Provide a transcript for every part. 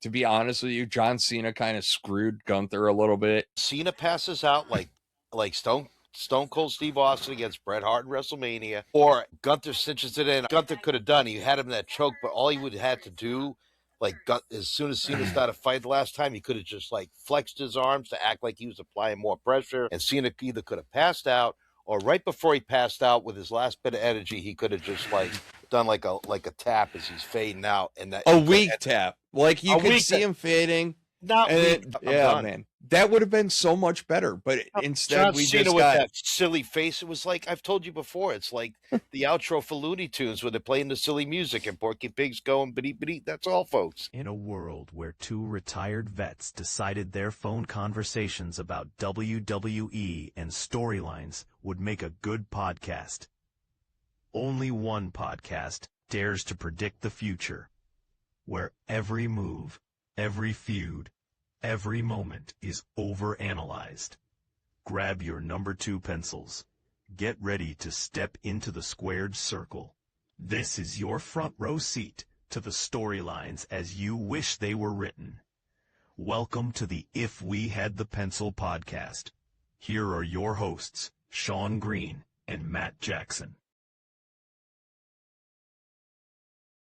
to be honest with you, John Cena kind of screwed Gunther a little bit. Cena passes out like Stone Cold Steve Austin against Bret Hart in WrestleMania, or Gunther cinches it in. Gunther could have done. He had him in that choke, but all he would have had to do, as soon as Cena started fighting the last time, he could have just flexed his arms to act like he was applying more pressure, and Cena either could have passed out, or right before he passed out with his last bit of energy, he could have just done like a tap as he's fading out, and that a weak tap, like you could see him fading. Not weak. Yeah, man, that would have been so much better. But instead, we just got that silly face. It was like I've told you before. It's like the outro for Looney Tunes when they're playing the silly music and Porky Pig's going beep beep. That's all, folks. In a world where two retired vets decided their phone conversations about WWE and storylines would make a good podcast, only one podcast dares to predict the future, where every move, every feud, every moment is overanalyzed. Grab your number 2 pencils. Get ready to step into the squared circle. This is your front row seat to the storylines as you wish they were written. Welcome to the If We Had the Pencil podcast. Here are your hosts, Sean Green and Matt Jackson.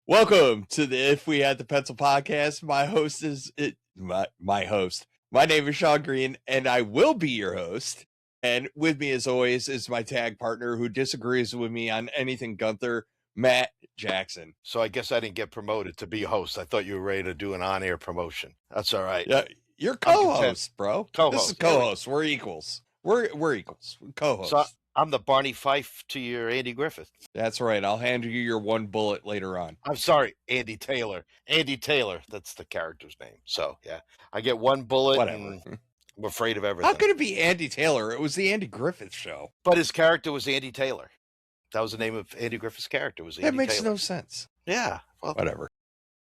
Welcome to the If We Had the Pencil podcast. My host is my host. My name is Sean Green, and I will be your host. And with me, as always, is my tag partner who disagrees with me on anything Gunther, Matt Jackson. So I guess I didn't get promoted to be a host. I thought you were ready to do an on-air promotion. That's all right. Yeah, you're co-host, bro. Co-host. This is co-host. We're equals. We're equals. Co-host. So I'm the Barney Fife to your Andy Griffith. That's right. I'll hand you your one bullet later on. I'm sorry, Andy Taylor. Andy Taylor. That's the character's name. So, yeah. I get one bullet. Whatever. And I'm afraid of everything. How could it be Andy Taylor? It was the Andy Griffith show. But his character was Andy Taylor. That was the name of Andy Griffith's character. Was Andy That makes Taylor. no sense. Yeah. Well, whatever.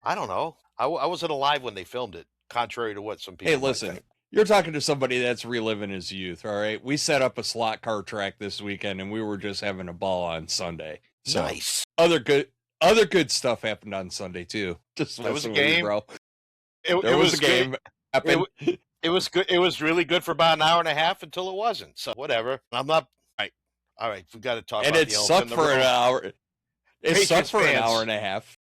I don't know. I wasn't alive when they filmed it, contrary to what some people Hey, listen. You're talking to somebody that's reliving his youth, all right? We set up a slot car track this weekend, and we were just having a ball on Sunday. So nice. Other good stuff happened on Sunday too. Just it was a game, bro. It was a game. It was good. It was really good for about an hour and a half until it wasn't. So whatever. I'm not right. All right, we got to talk. And about it sucked for an hour. It sucked for an hour and a half.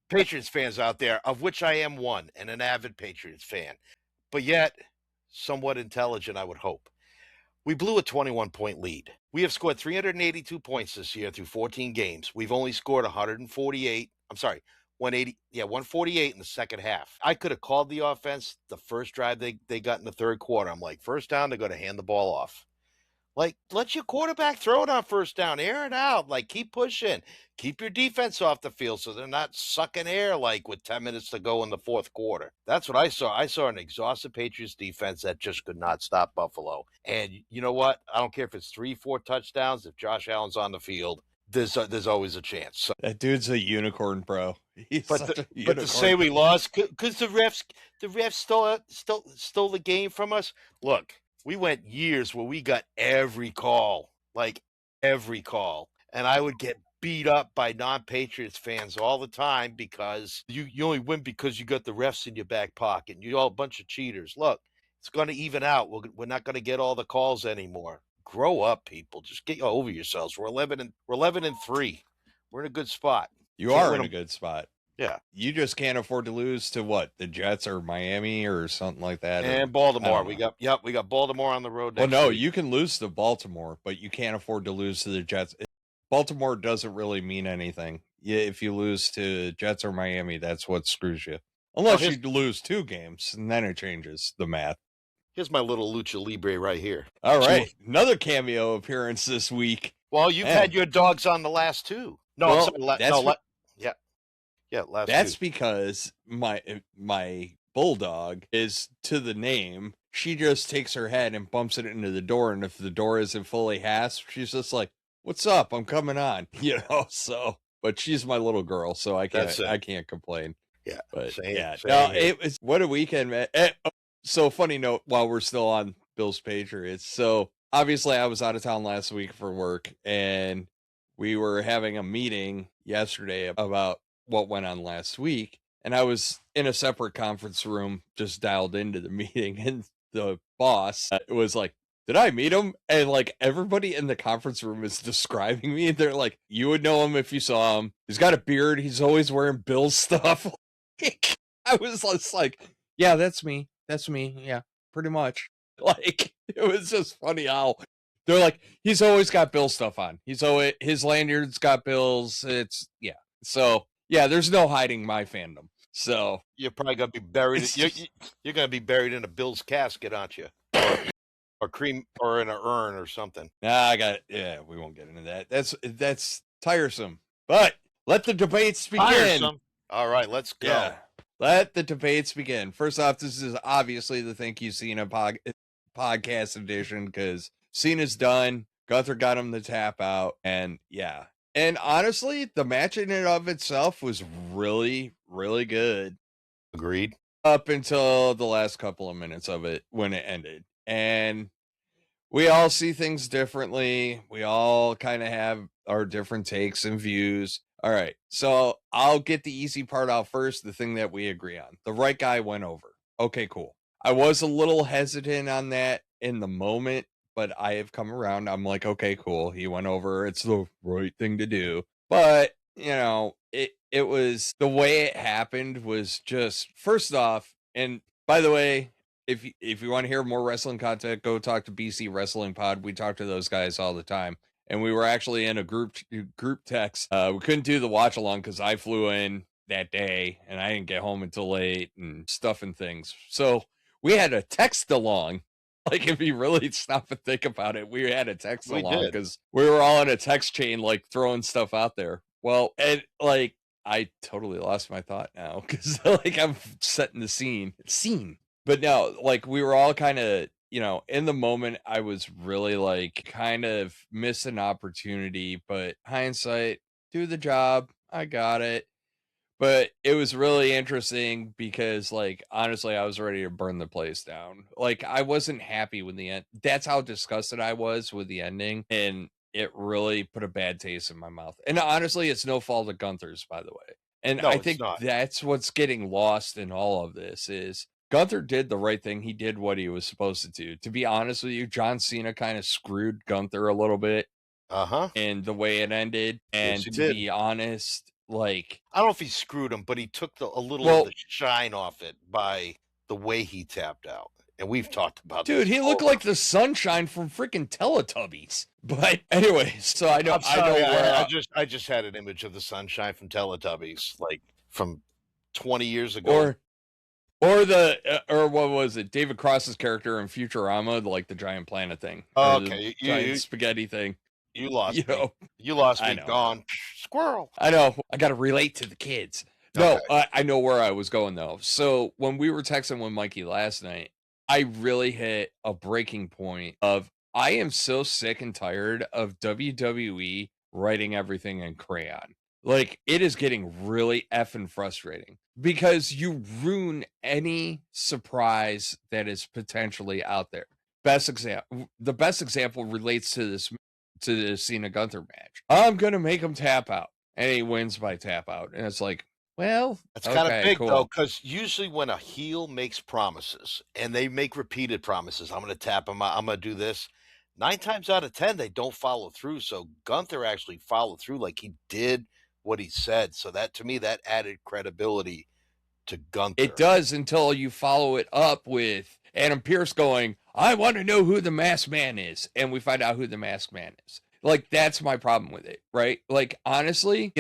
Patriots fans out there, of which I am one, and an avid Patriots fan, but yet somewhat intelligent, I would hope. We blew a 21-point lead. We have scored 382 points this year through 14 games. We've only scored 148. I'm sorry, 180. Yeah, 148 in the second half. I could have called the offense the first drive they got in the third quarter. I'm like, first down, they're going to hand the ball off. Like, let your quarterback throw it on first down, air it out. Like, keep pushing. Keep your defense off the field so they're not sucking air like with 10 minutes to go in the fourth quarter. That's what I saw. I saw an exhausted Patriots defense that just could not stop Buffalo. And you know what? I don't care if it's 3-4 touchdowns. If Josh Allen's on the field, there's always a chance. So, that dude's a unicorn, bro. But to say we lost because the refs stole the game from us. Look, we went years where we got every call, and I would get beat up by non-Patriots fans all the time because you only win because you got the refs in your back pocket. You're all a bunch of cheaters. Look, it's going to even out. We're not going to get all the calls anymore. Grow up, people. Just get over yourselves. We're 11-3. We're in a good spot. You are in a good spot. Yeah. You just can't afford to lose to what? The Jets or Miami or something like that. And Baltimore. We got Baltimore on the road next Well, no, week. you can lose to Baltimore, but you can't afford to lose to the Jets. Baltimore doesn't really mean anything. Yeah, if you lose to Jets or Miami, that's what screws you. Unless you lose 2 games, and then it changes the math. Here's my little Lucha Libre right here. All right. Another cameo appearance this week. Well, you've had your dogs on the last 2. No, well, last that's 2. Because my bulldog is to the name. She just takes her head and bumps it into the door, and if the door isn't fully hasped, she's just like, "What's up? I'm coming on." So, but she's my little girl, so I can't complain. Yeah, but same it was what a weekend, man. So funny note while we're still on Bills Patriots. So obviously I was out of town last week for work, and we were having a meeting yesterday about what went on last week. and I was in a separate conference room, just dialed into the meeting, and the boss was like, did I meet him? And like everybody in the conference room is describing me. They're like, you would know him if you saw him. He's got a beard. He's always wearing Bill's stuff. I was just like, yeah, that's me. That's me. Yeah, pretty much. Like, it was just funny how they're like, he's always got Bill stuff on. He's always, his lanyard's got Bill's. It's, yeah. So, yeah, there's no hiding my fandom. So, You're probably going to be buried. You're going to be buried in a Bill's casket, aren't you? Or cream, or in an urn or something. nah, I got it. Yeah, we won't get into that. That's tiresome. But let the debates begin. Tiresome. All right, let's go. Yeah. Let the debates begin. First off, this is obviously the Thank You Cena podcast edition because Cena's done. Gunther got him the tap out. And yeah. And honestly, the match in and of itself was really, really good. Agreed. Up until the last couple of minutes of it when it ended. And we all see things differently. We all kind of have our different takes and views. All right, so I'll get the easy part out first, the thing that we agree on. The right guy went over. Okay, cool. I was a little hesitant on that in the moment, but I have come around. I'm like, okay, cool. He went over. It's the right thing to do. But, you know, it was the way it happened was just, first off, and by the way, if you want to hear more wrestling content, go talk to BC Wrestling Pod. We talk to those guys all the time. And we were actually in a group text. We couldn't do the watch along because I flew in that day and I didn't get home until late and stuff and things. So we had a text along. Like, if you really stop and think about it, we had a text along because we were all in a text chain, like throwing stuff out there. Well, and like, I totally lost my thought now because like I'm setting the scene. But no, like we were all kind of, you know, in the moment, I was really like kind of miss an opportunity, but hindsight, do the job. I got it. But it was really interesting because, like, honestly, I was ready to burn the place down. Like, I wasn't happy with the end. That's how disgusted I was with the ending. And it really put a bad taste in my mouth. And honestly, it's no fault of Gunther's, by the way. And No, I it's think not. that's what's getting lost in all of this is Gunther did the right thing. He did what he was supposed to do. To be honest with you, John Cena kind of screwed Gunther a little bit in the way it ended. And Yes, he to did. be honest, like, I don't know if he screwed him, but he took a little of the shine off it by the way he tapped out. And we've talked about dude, this he looked like the sunshine from freaking Teletubbies. But anyway, so I know, I'm sorry, I know where I just had an image of the sunshine from Teletubbies, like from 20 years ago. or what was it? David Cross's character in Futurama, like the giant planet thing. Oh, or the okay, giant spaghetti thing. You lost You me. know, You lost I me. know. Gone. Squirrel. I know. I got to relate to the kids. No, Okay. I know where I was going though. So when we were texting with Mikey last night, I really hit a breaking point of I am so sick and tired of WWE writing everything in crayon. Like, it is getting really effing frustrating because you ruin any surprise that is potentially out there. The best example relates to the Cena Gunther match. I'm gonna make him tap out, and he wins by tap out, and it's like, well, That's kind of big cool. though, because usually when a heel makes promises and they make repeated promises, I'm going to tap him out, I'm going to do this. 9 times out of 10, they don't follow through. So Gunther actually followed through, like he did what he said. So that to me, that added credibility to Gunther. It does until you follow it up with Adam Pearce going, I want to know who the masked man is. And we find out who the masked man is. Like, that's my problem with it, right? Like, honestly,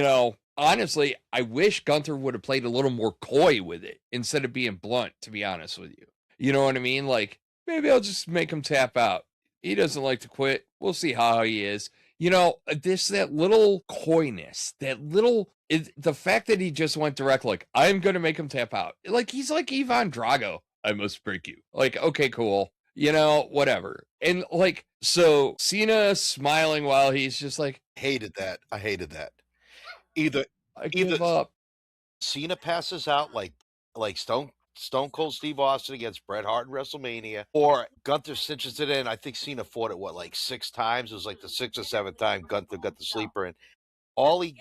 I wish Gunther would have played a little more coy with it instead of being blunt, to be honest with you. You know what I mean? Like, maybe I'll just make him tap out. He doesn't like to quit. We'll see how he is. You know, that little coyness, the fact that he just went direct, like, I'm going to make him tap out. Like, he's like Ivan Drago. I must break you. Like, okay, cool. You know, whatever. And like, so Cena smiling while he's just like, hated that. I hated that. Either I give up. Cena passes out like Stone Cold Steve Austin against Bret Hart in WrestleMania, or Gunther cinches it in. I think Cena fought it, like 6 times? It was like the 6th or 7th time Gunther got the sleeper in.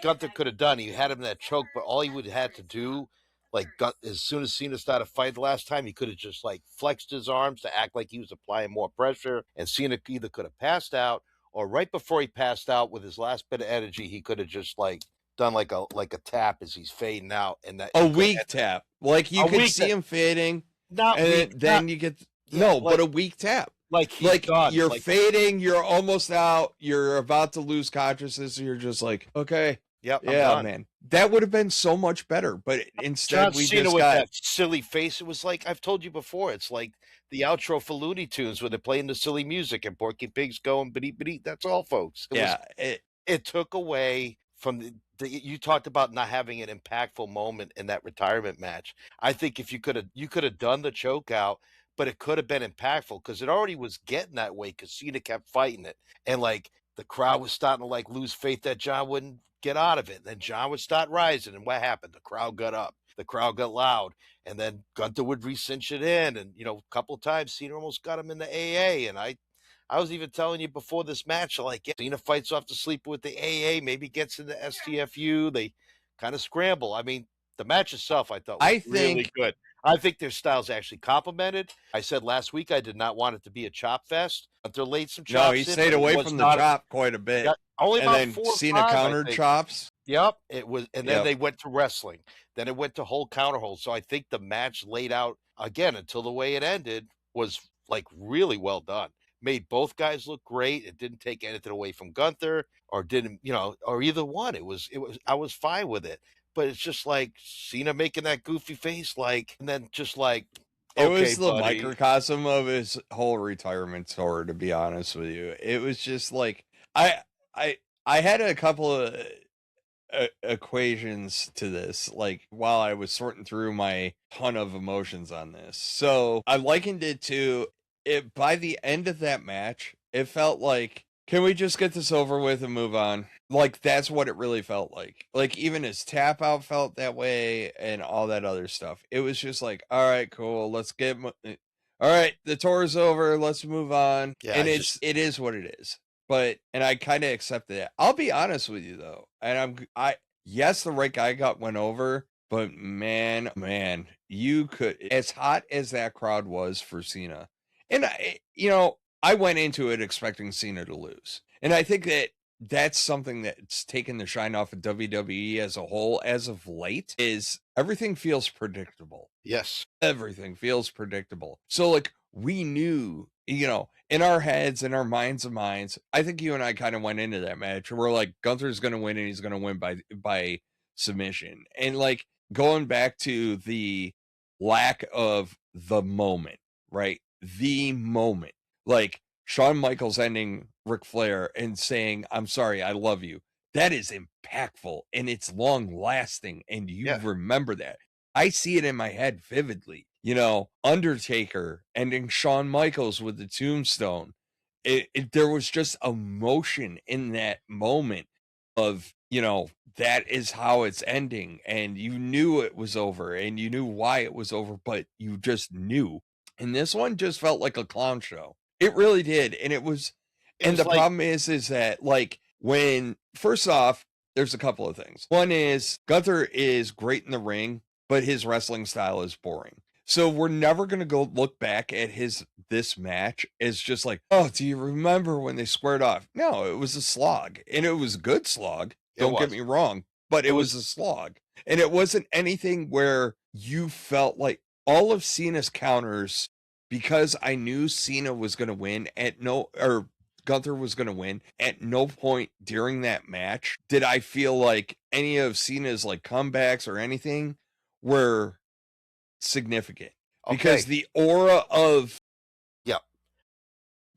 Gunther could have done, he had him in that choke, but all he would have had to do, Like as soon as Cena started fighting the last time, he could have just like flexed his arms to act like he was applying more pressure, and Cena either could have passed out, or right before he passed out with his last bit of energy, he could have just like done like a tap as he's fading out, and that A he could weak tap. Like you a could weak see him fading, not and weak, then you get yeah, no, but a weak tap. like he's Like done, you're like fading, you're almost out, you're about to lose consciousness, and you're just like, okay, yep, I'm yeah, done. man. That would have been so much better, but John instead we Cena just with got that silly face. It was like I've told you before. It's like the outro for Looney Tunes when they're playing the silly music and Porky Pig's going beep beep. That's all, folks. yeah, It took away from you talked about not having an impactful moment in that retirement match. I think if you could have done the choke out, but it could have been impactful because it already was getting that way because Cena kept fighting it, and like the crowd was starting to like lose faith that John wouldn't get out of it. And then John would start rising, and what happened? The crowd got up, the crowd got loud, and then Gunther would re-cinch it in, and a couple times Cena almost got him in the AA, and I was even telling you before this match, like, yeah, Cena fights off the sleeper with the AA, maybe gets in the STFU. They kind of scramble. I mean, the match itself, I thought, was I really think good. I think their styles actually complemented. I said last week I did not want it to be a chop fest. Hunter laid some no, he chops in, stayed but it away was from the not. chop quite a bit, Yeah, only and about then 4 or Cena 5, I countered think. chops. Yep, it was, and then Yep. they went to wrestling. Then it went to hold counter hold. So I think the match laid out again until the way it ended was like really well done. Made both guys look great. It didn't take anything away from Gunther or didn't, or either one. It was I was fine with it. But it's just like Cena making that goofy face, like, and then just like, It okay, was the buddy. microcosm of his whole retirement tour, to be honest with you. It was just like I I I had a couple of equations to this, like while I was sorting through my ton of emotions on this. So I likened it to it by the end of that match, it felt like, can we just get this over with and move on? Like that's what it really felt like. Like even his tap out felt that way and all that other stuff. It was just like, all right, cool, let's get all right, the tour's over, let's move on. Yeah, And it is what it is. But and I kind of accepted it. I'll be honest with you though, and yes, the right guy went over, but man, you could, as hot as that crowd was for Cena, and I went into it expecting Cena to lose, and I think that that's something that's taken the shine off of WWE as a whole as of late is everything feels predictable. yes. Everything feels predictable. So like we knew, in our heads, in our minds, I think you and I kind of went into that match. We're like, Gunther's going to win, and he's going to win by submission. And like going back to the lack of the moment, right? The moment, like Shawn Michaels ending Ric Flair and saying, "I'm sorry, I love you." That is impactful and it's long lasting, and you Yeah. remember that. I see it in my head vividly. Undertaker ending Shawn Michaels with the tombstone. There was just emotion in that moment of, that is how it's ending. And you knew it was over and you knew why it was over, but you just knew. And this one just felt like a clown show. It really did. And It and was the like problem is that like when, first off, there's a couple of things. One is Gunther is great in the ring, but his wrestling style is boring. So we're never going to go look back at this match as just like, oh, do you remember when they squared off? No, it was a slog, and it was a good slog. Don't get me wrong, but it was a slog. And it wasn't anything where you felt like all of Cena's counters, because I knew Cena was going to win or Gunther was going to win, at no point during that match did I feel like any of Cena's like comebacks or anything were significant, because okay. the aura of Yeah.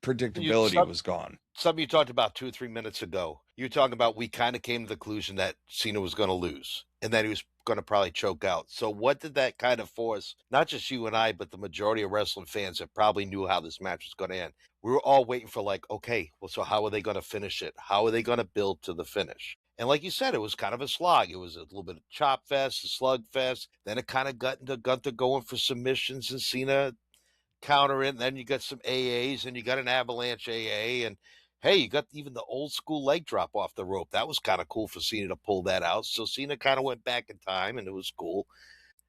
predictability was gone. Something you talked about 2 or 3 minutes ago. You were talking about we kind of came to the conclusion that Cena was going to lose and that he was going to probably choke out. So what did that kind of force, not just you and I, but the majority of wrestling fans that probably knew how this match was going to end? We were all waiting for like, okay, well, so how are they going to finish it? How are they going to build to the finish? And like you said, it was kind of a slog. It was a little bit of chop fest, a slug fest. Then it kind of got into Gunther going for submissions and Cena counter it. And then you got some AAs and you got an avalanche AA. And hey, you got even the old school leg drop off the rope. That was kind of cool for Cena to pull that out. So Cena kind of went back in time and it was cool.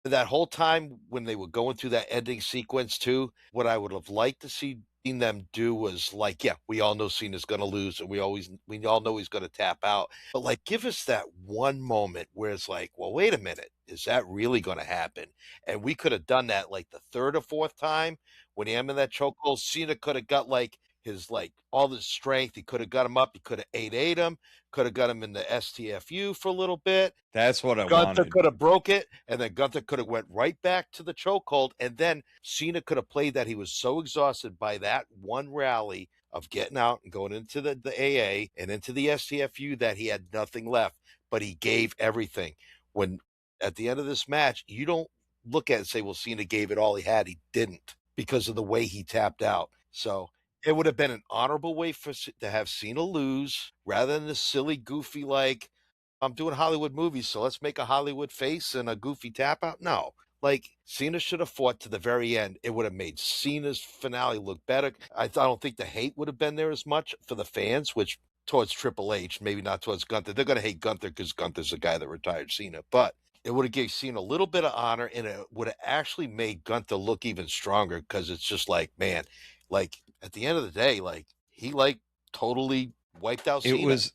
That whole time when they were going through that ending sequence too, what I would have liked to seen them do was like, yeah, we all know Cena's gonna lose, and we all know he's gonna tap out. But like, give us that one moment where it's like, well, wait a minute, is that really gonna happen? And we could have done that like the third or fourth time when he had him in that chokehold. Cena could have got like his like all his strength. He could have got him up. He could have 8-8 him. Could have got him in the STFU for a little bit. That's what I Gunther wanted. could have broke it, and then Gunther could have went right back to the chokehold, and then Cena could have played that he was so exhausted by that one rally of getting out and going into the AA and into the STFU that he had nothing left, but he gave everything. When at the end of this match, you don't look at it and say, well, Cena gave it all he had. He didn't because of the way he tapped out. So it would have been an honorable way to have Cena lose rather than the silly, goofy, like, I'm doing Hollywood movies, so let's make a Hollywood face and a goofy tap out. No, like Cena should have fought to the very end. It would have made Cena's finale look better. I don't think the hate would have been there as much for the fans, which towards Triple H, maybe not towards Gunther. They're going to hate Gunther because Gunther's the guy that retired Cena, but it would have given Cena a little bit of honor, and it would have actually made Gunther look even stronger because it's just like, man, like at the end of the day, like he like totally wiped out It Cena. was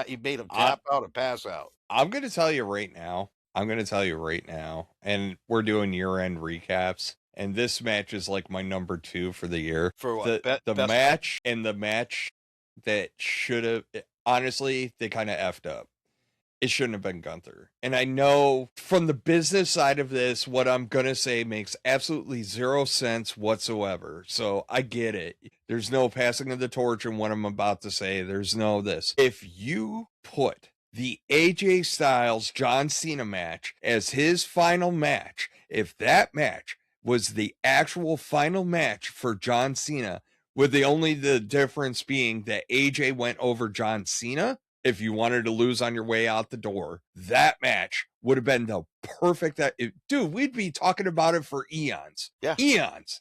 He made him I, tap out and pass out. I'm going to tell you right now. I'm going to tell you right now, and we're doing year-end recaps, and this match is like my number 2 for the year. For what? The match and the match that should have, honestly, they kind of effed up. It shouldn't have been Gunther. And I know from the business side of this, what I'm going to say makes absolutely 0 sense whatsoever. So I get it. There's no passing of the torch in what I'm about to say. There's no this. If you put the AJ Styles John Cena match as his final match, if that match was the actual final match for John Cena, with the difference being that AJ went over John Cena, if you wanted to lose on your way out the door, that match would have been the perfect. Dude, we'd be talking about it for eons. Yeah. Eons.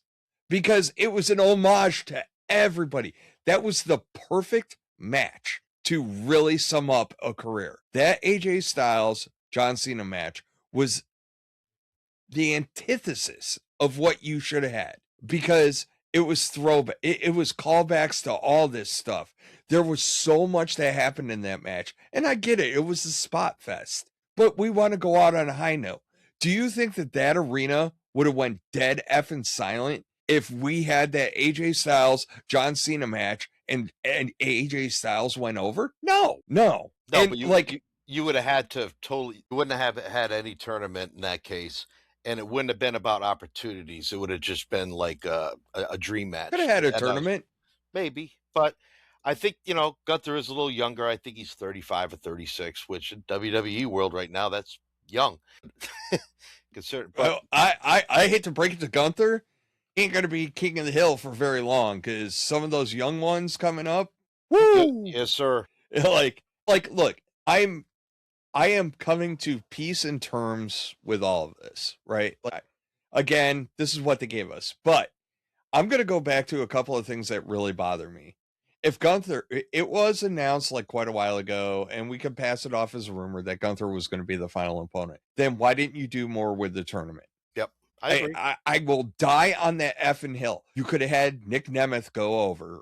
Because it was an homage to everybody. That was the perfect match to really sum up a career. That AJ Styles John Cena match was the antithesis of what you should have had, because it was throwback. It was callbacks to all this stuff. There was so much that happened in that match, and I get it. It was a spot fest, but we want to go out on a high note. Do you think that arena would have went dead effing silent if we had that AJ Styles John Cena match and AJ Styles went over? No. And but you would have had to you wouldn't have had any tournament in that case, and it wouldn't have been about opportunities. It would have just been like a dream match. Could have had a tournament. Maybe, but I think, Gunther is a little younger. I think he's 35 or 36, which in WWE world right now, that's young. But I hate to break it to Gunther, he ain't going to be king of the hill for very long, because some of those young ones coming up, woo! Yes, sir. Like, look, I am coming to peace and terms with all of this, right? Like, again, this is what they gave us, but I'm going to go back to a couple of things that really bother me. If Gunther, it was announced like quite a while ago, and we could pass it off as a rumor that Gunther was going to be the final opponent, then why didn't you do more with the tournament? Yep. I agree. I will die on that effing hill. You could have had Nick Nemeth go over,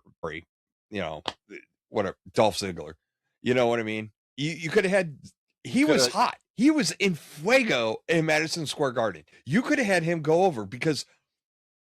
whatever, Dolph Ziggler. You know what I mean? You could have had, he was hot. He was in fuego in Madison Square Garden. You could have had him go over, because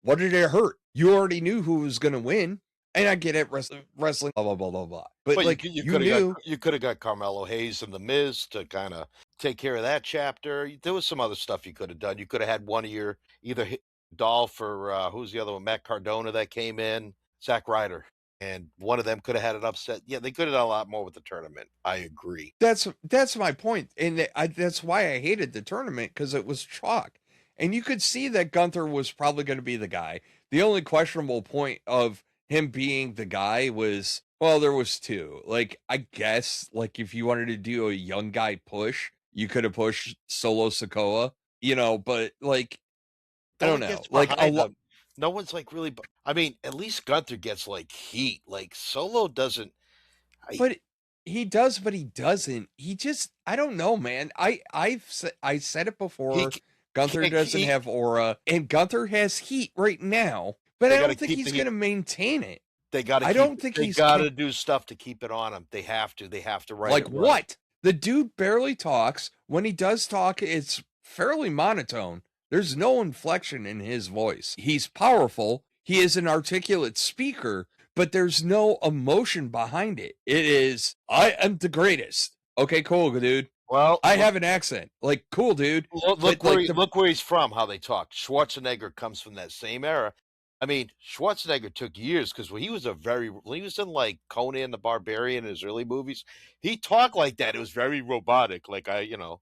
what did it hurt? You already knew who was going to win. And I get it, wrestling, blah, blah, blah, blah, blah. But like, you could have got Carmelo Hayes and The Miz to kind of take care of that chapter. There was some other stuff you could have done. You could have had one of your, either Dolph or who's the other one, Matt Cardona that came in, Zack Ryder. And one of them could have had an upset. Yeah, they could have done a lot more with the tournament. I agree. That's my point. And that's why I hated the tournament, because it was chalk. And you could see that Gunther was probably going to be the guy. The only questionable point of him being the guy was, well, there was two. Like, I guess, like, if you wanted to do a young guy push, you could have pushed Solo Sikoa, but like, I don't know. Like, no one's like really, I mean, at least Gunther gets like heat. Like Solo doesn't. But he does, but he doesn't. He just, I don't know, man. I said it before. Gunther Can't doesn't keep- have aura, and Gunther has heat right now, but They I gotta don't think keep he's the going heat. to maintain it. They got to I keep. don't think They he's got to do stuff to keep it on him. They have to. They have to write like it right. what? The dude barely talks. When he does talk, it's fairly monotone. There's no inflection in his voice. He's powerful. He is an articulate speaker, but there's no emotion behind it. It is, I am the greatest. Okay, cool, dude. Well, I have an accent. Like, cool, dude. look But where like look where he's from. How they talk. Schwarzenegger comes from that same era. I mean, Schwarzenegger took years because when he was when he was in like Conan the Barbarian in his early movies, he talked like that. It was very robotic, like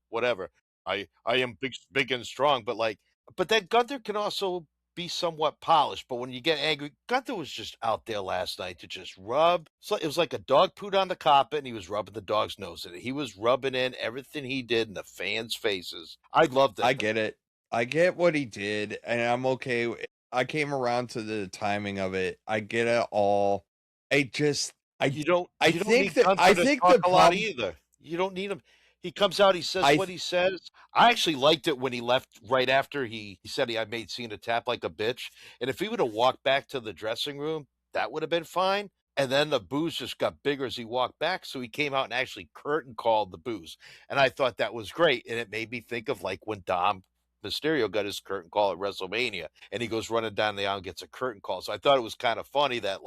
whatever. I am big and strong, but but then Gunther can also be somewhat polished. But when you get angry, Gunther was just out there last night to just rub. So it was like a dog pooed on the carpet, and he was rubbing the dog's nose in it. He was rubbing in everything he did in the fans' faces. I loved it. I get it. I get what he did, and I'm okay. I came around to the timing of it. I get it all. I just, You don't I you don't think need that, Gunther I to think talk the a lot problem, either. You don't need him. He comes out, he says I, what he says. I actually liked it when he left right after he said I made Cena tap like a bitch. And if he would have walked back to the dressing room, that would have been fine. And then the booze just got bigger as he walked back. So he came out and actually curtain called the booze. And I thought that was great. And it made me think of like when Dom Mysterio got his curtain call at WrestleMania and he goes running down the aisle and gets a curtain call. So I thought it was kind of funny that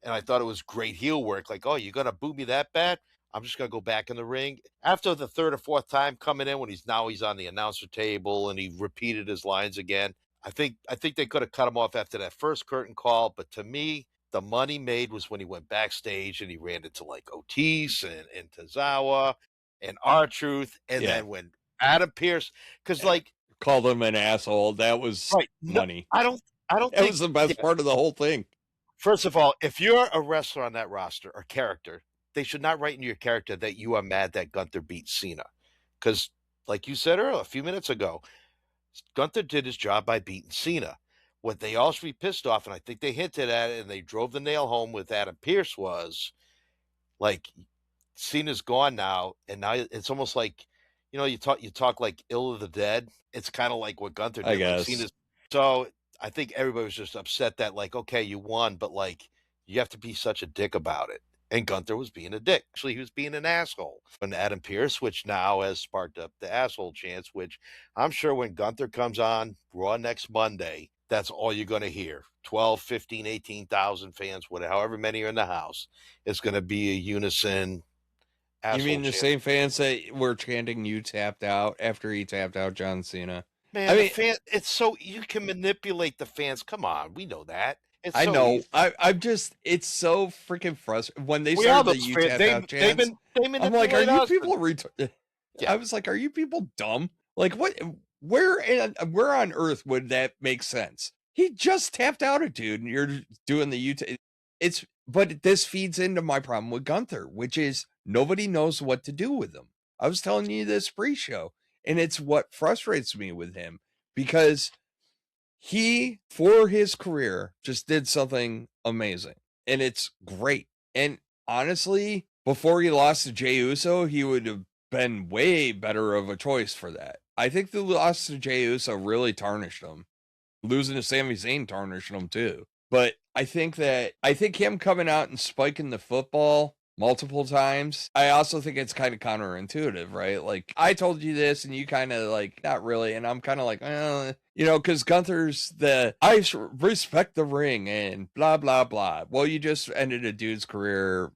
and I thought it was great heel work. Like, oh, you're gonna boo me that bad? I'm just gonna go back in the ring. After the third or fourth time coming in, when he's on the announcer table and he repeated his lines again. I think they could have cut him off after that first curtain call. But to me, the money made was when he went backstage and he ran into like Otis and Tozawa and R-Truth, and yeah, then when Adam Pierce, because called him an asshole. That was right, no, money. I don't That think. was the best part of the whole thing. First of all, if you're a wrestler on that roster or character, they should not write in your character that you are mad that Gunther beat Cena. Because, like you said earlier, a few minutes ago, Gunther did his job by beating Cena. What they all should be pissed off, and I think they hinted at it and they drove the nail home with Adam Pierce, was like Cena's gone now, and now it's almost like you talk like ill of the dead. It's kind of like what Gunther I did. Like guess. Cena's so I think everybody was just upset that like, okay, you won, but like you have to be such a dick about it. And Gunther was being a dick. Actually, he was being an asshole. And Adam Pierce, which now has sparked up the asshole chance, which I'm sure when Gunther comes on Raw next Monday, that's all you're going to hear. 12, 15, 18,000 fans, whatever, however many are in the house. It's going to be a unison You asshole mean the chant. same fans that were chanting "You tapped out" after he tapped out John Cena? Man, I the mean, fan, it's so you can manipulate the fans. Come on, we know that. It's I so know. easy. I'm just, it's so freaking frustrating. When they We are started the those "You fans. tapped out" chants, They I'm like, are manipulate you us. people retarded? Yeah. I was like, are you people dumb? Like, what? Where on earth would that make sense? He just tapped out a dude, and you're doing the It's, but this feeds into my problem with Gunther, which is nobody knows what to do with him. I was telling you this pre-show, and it's what frustrates me with him because he, for his career, just did something amazing, and it's great. And honestly, before he lost to Jey Uso, he would have been way better of a choice for that. I think the loss to Jey Uso really tarnished him. Losing to Sami Zayn tarnished him too. But I think him coming out and spiking the football multiple times, I also think it's kind of counterintuitive, right? Like, I told you this and you kind of like, not really. And I'm kind of like, because Gunther's respect the ring and blah, blah, blah. Well, you just ended a dude's career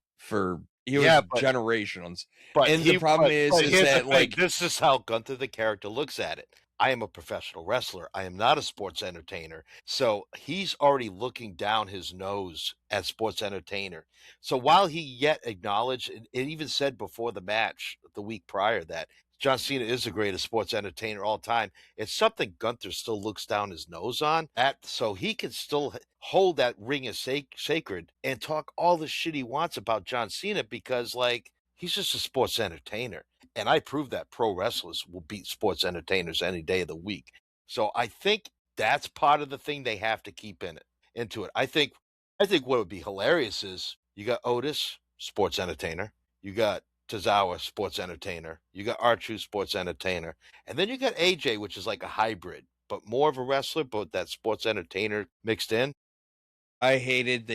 he was Yeah, generations. but And the problem is here's the that thing. like, This is how Gunther the character looks at it. I am a professional wrestler. I am not a sports entertainer. So he's already looking down his nose at sports entertainer. So while he yet acknowledged and even said before the match the week prior that John Cena is the greatest sports entertainer all time, it's something Gunther still looks down his nose on. So he can still hold that ring as sacred and talk all the shit he wants about John Cena because like he's just a sports entertainer. And I prove that pro wrestlers will beat sports entertainers any day of the week. So I think that's part of the thing they have to keep into it. I think what would be hilarious is you got Otis, sports entertainer. You got Tozawa, sports entertainer. You got R-Truth, sports entertainer. And then you got AJ, which is like a hybrid, but more of a wrestler, but that sports entertainer mixed in. I hated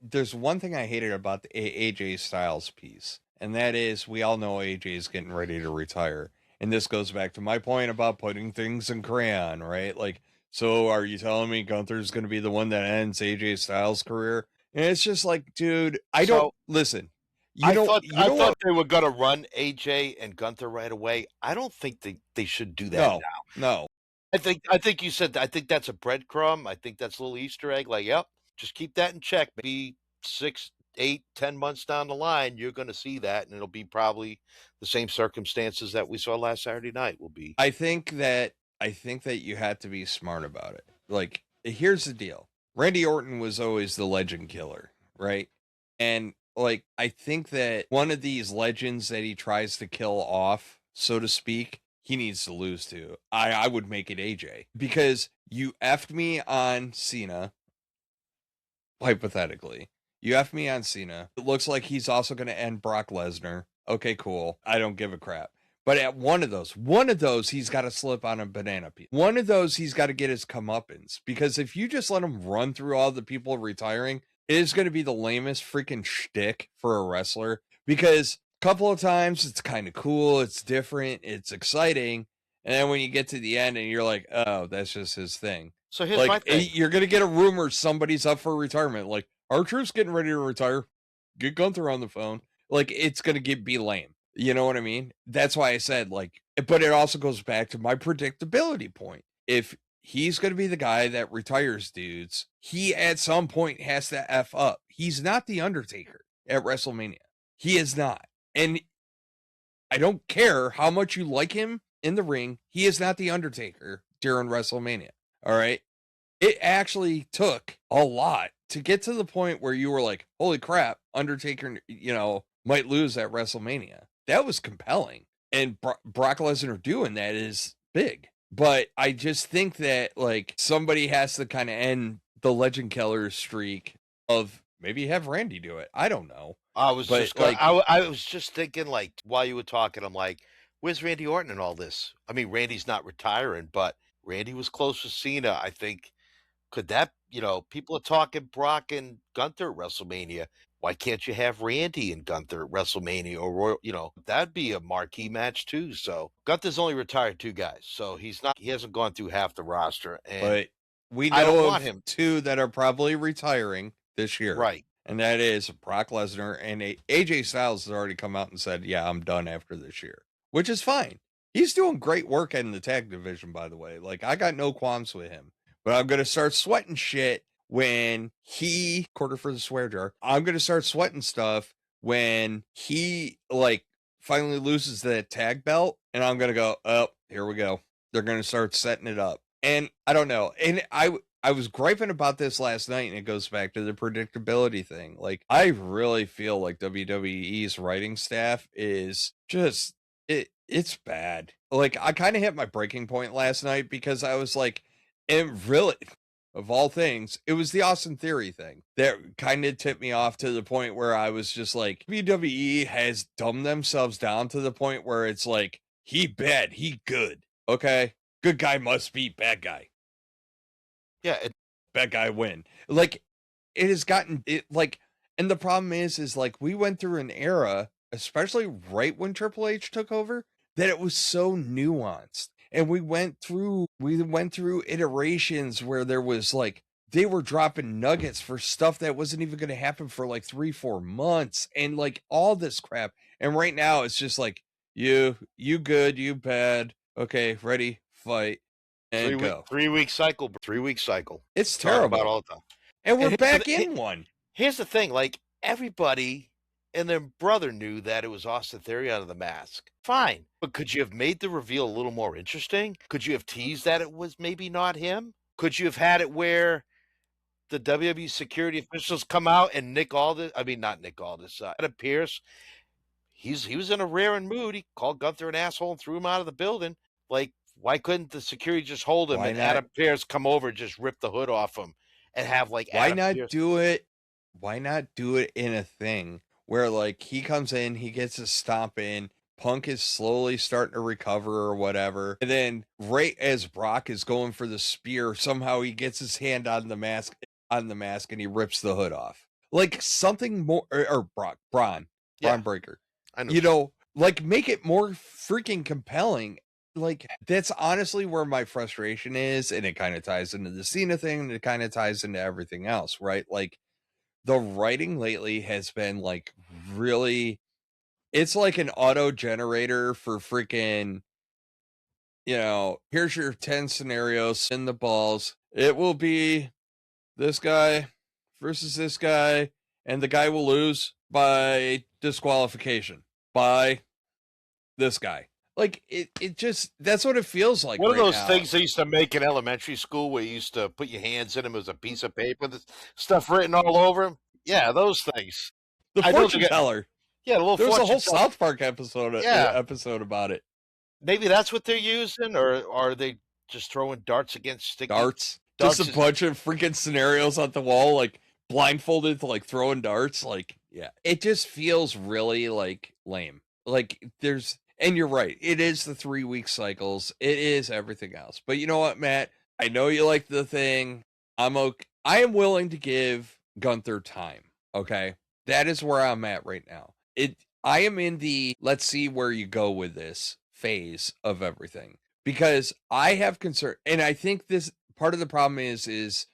there's one thing I hated about the AJ Styles piece, and that is we all know AJ is getting ready to retire. And this goes back to my point about putting things in crayon, right? Like, so are you telling me Gunther's going to be the one that ends AJ Styles' career? And it's just like, dude, I don't So listen. I You I know thought what? they were gonna run AJ and Gunther right away. I don't think they should do that No, now. no. I think you said I think that's a breadcrumb. I think that's a little Easter egg. Like, yep, just keep that in check. Maybe 6, 8, 10 months down the line, you're gonna see that, and it'll be probably the same circumstances that we saw last Saturday night will be. I think that you have to be smart about it. Like, here's the deal. Randy Orton was always the legend killer, right? And like I think that one of these legends that he tries to kill off, so to speak, he needs to lose to. I would make it AJ because you effed me on Cena, hypothetically. You effed me on Cena. It looks like he's also going to end Brock Lesnar. Okay, cool. I don't give a crap. But at one of those, he's got to slip on a banana peel. One of those, he's got to get his comeuppance. Because if you just let him run through all the people retiring, it is going to be the lamest freaking shtick for a wrestler. Because a couple of times, it's kind of cool, it's different, it's exciting. And then when you get to the end and you're like, oh, that's just his thing. So here's my thing. You're going to get a rumor somebody's up for retirement. Like, R-Truth's getting ready to retire. Get Gunther on the phone. Like, it's going to be lame. You know what I mean? That's why I said, like, but it also goes back to my predictability point. If he's going to be the guy that retires dudes, he at some point has to F up. He's not the Undertaker at WrestleMania. He is not. And I don't care how much you like him in the ring. He is not the Undertaker during WrestleMania. All right. It actually took a lot to get to the point where you were like, holy crap, Undertaker, might lose at WrestleMania. That was compelling. And Brock Lesnar doing that is big. But I just think that, like, somebody has to kind of end the Legend Killer streak of maybe have Randy do it. I don't know. I was But, just gonna, like, I was just thinking, like, while you were talking, I'm like, where's Randy Orton in all this? I mean, Randy's not retiring, but Randy was close with Cena. I think could that, people are talking Brock and Gunther at WrestleMania. Why can't you have Randy and Gunther at WrestleMania or Royal? That'd be a marquee match too. So Gunther's only retired 2 guys, so he hasn't gone through half the roster, and but we I don't know want of him. 2 that are probably retiring this year. Right. And that is Brock Lesnar and AJ Styles has already come out and said, yeah, I'm done after this year, which is fine. He's doing great work in the tag division, by the way. Like, I got no qualms with him, but I'm going to start sweating shit when he, quarter for the swear jar, I'm going to start sweating stuff when he, like, finally loses that tag belt. And I'm going to go, oh, here we go. They're going to start setting it up. And I don't know. And I was griping about this last night, and it goes back to the predictability thing. Like, I really feel like WWE's writing staff is just it's bad. Like, I kind of hit my breaking point last night because I was like, and really, of all things, it was the Austin Theory thing that kind of tipped me off to the point where I was just like, WWE has dumbed themselves down to the point where it's like, he bad, he good. Okay, good guy must beat bad guy. Yeah. Bad guy win. Like, it has gotten it like, and the problem is like we went through an era, especially right when Triple H took over, that it was so nuanced. And we went through iterations where there was like they were dropping nuggets for stuff that wasn't even going to happen for like 3-4 months and like all this crap. And right now it's just like you good, you bad. Okay, ready, fight, and go. 3-week cycle. 3-week cycle. It's Talk about terrible. all the time. And we're here's back the- in one. Here's the thing, like everybody and their brother knew that it was Austin Theory out of the mask. Fine. But could you have made the reveal a little more interesting? Could you have teased that it was maybe not him? Could you have had it where the WWE security officials come out and Nick Aldis, I mean, not Nick Aldis, Adam Pierce, he was in a raring mood. He called Gunther an asshole and threw him out of the building. Like, why couldn't the security just hold him Why and not? Adam Pierce come over and just rip the hood off him and have like Why Adam not Pearce? do it? Why not do it in a thing where like he comes in, he gets his stomp in, Punk is slowly starting to recover or whatever. And then right as Brock is going for the spear, somehow he gets his hand on the mask and he rips the hood off. Like something more or Bron Yeah, Breaker. I know. You know, like make it more freaking compelling. Like that's honestly where my frustration is, and it kind of ties into the Cena thing, and it kind of ties into everything else, right? Like the writing lately has been like really, it's like an auto generator for freaking, you know, here's your 10 scenarios in the balls. It will be this guy versus this guy, and the guy will lose by disqualification by this guy. Like it just, that's what it feels like One of right those now. things they used to make in elementary school where you used to put your hands in them as a piece of paper, with stuff written all over them. Yeah, those things. The I know fortune teller. yeah, the little There was a fortune whole teller. South Park episode Yeah, episode about it. maybe that's what they're using, or are they just throwing darts against sticky Darts. Just a is- bunch of freaking scenarios on the wall, like blindfolded to like throwing darts. Like, yeah. It just feels really like lame. Like there's, and you're right. It is the 3-week cycles. It is everything else. But you know what, Matt? I know you like the thing. I'm okay. I am willing to give Gunther time. Okay. That is where I'm at right now. I am in the let's see where you go with this phase of everything, because I have concern, and I think this part of the problem is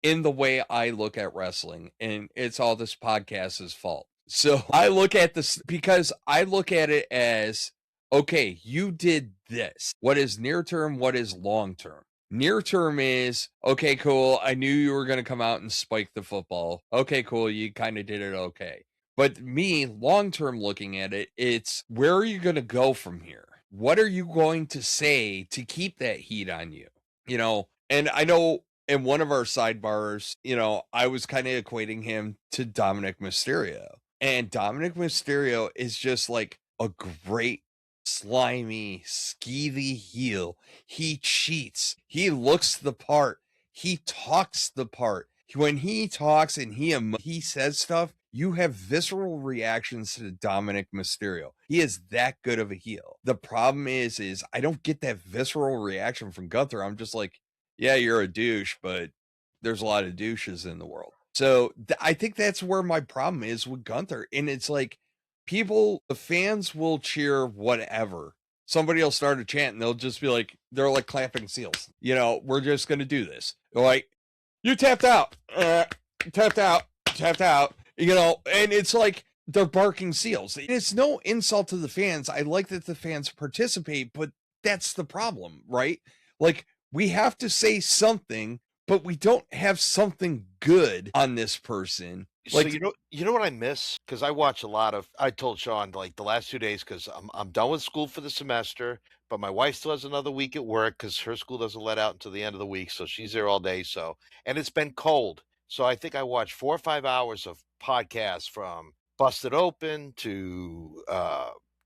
in the way I look at wrestling, and it's all this podcast's fault. So I look at this because I look at it as, okay, you did this. What is near term? What is long term? Near term is, okay, cool. I knew you were going to come out and spike the football. Okay, cool. You kind of did it okay. But me, long term looking at it, it's where are you going to go from here? What are you going to say to keep that heat on you? You know, and I know in one of our sidebars, you know, I was kind of equating him to Dominic Mysterio. And Dominic Mysterio is just like a great, slimy, skeevy heel. He cheats. He looks the part. He talks the part. When he talks and he says stuff, you have visceral reactions to Dominic Mysterio. He is that good of a heel. The problem is I don't get that visceral reaction from Gunther. I'm just like, yeah, you're a douche, but there's a lot of douches in the world. So I think that's where my problem is with Gunther. And it's like the fans will cheer whatever. Somebody will start a chant and they'll just be like, they're like clapping seals. You know, we're just going to do this. They're like, you tapped out, tapped out, you know, and it's like they're barking seals. It's no insult to the fans. I like that the fans participate, but that's the problem, right? Like we have to say something, but we don't have something good on this person. Like, so you know what I miss? Because I watch a lot of. I told Sean like the last 2 days because I'm done with school for the semester, but my wife still has another week at work because her school doesn't let out until the end of the week, so she's there all day. So and it's been cold, so I think I watched 4 or 5 hours of podcasts from Busted Open to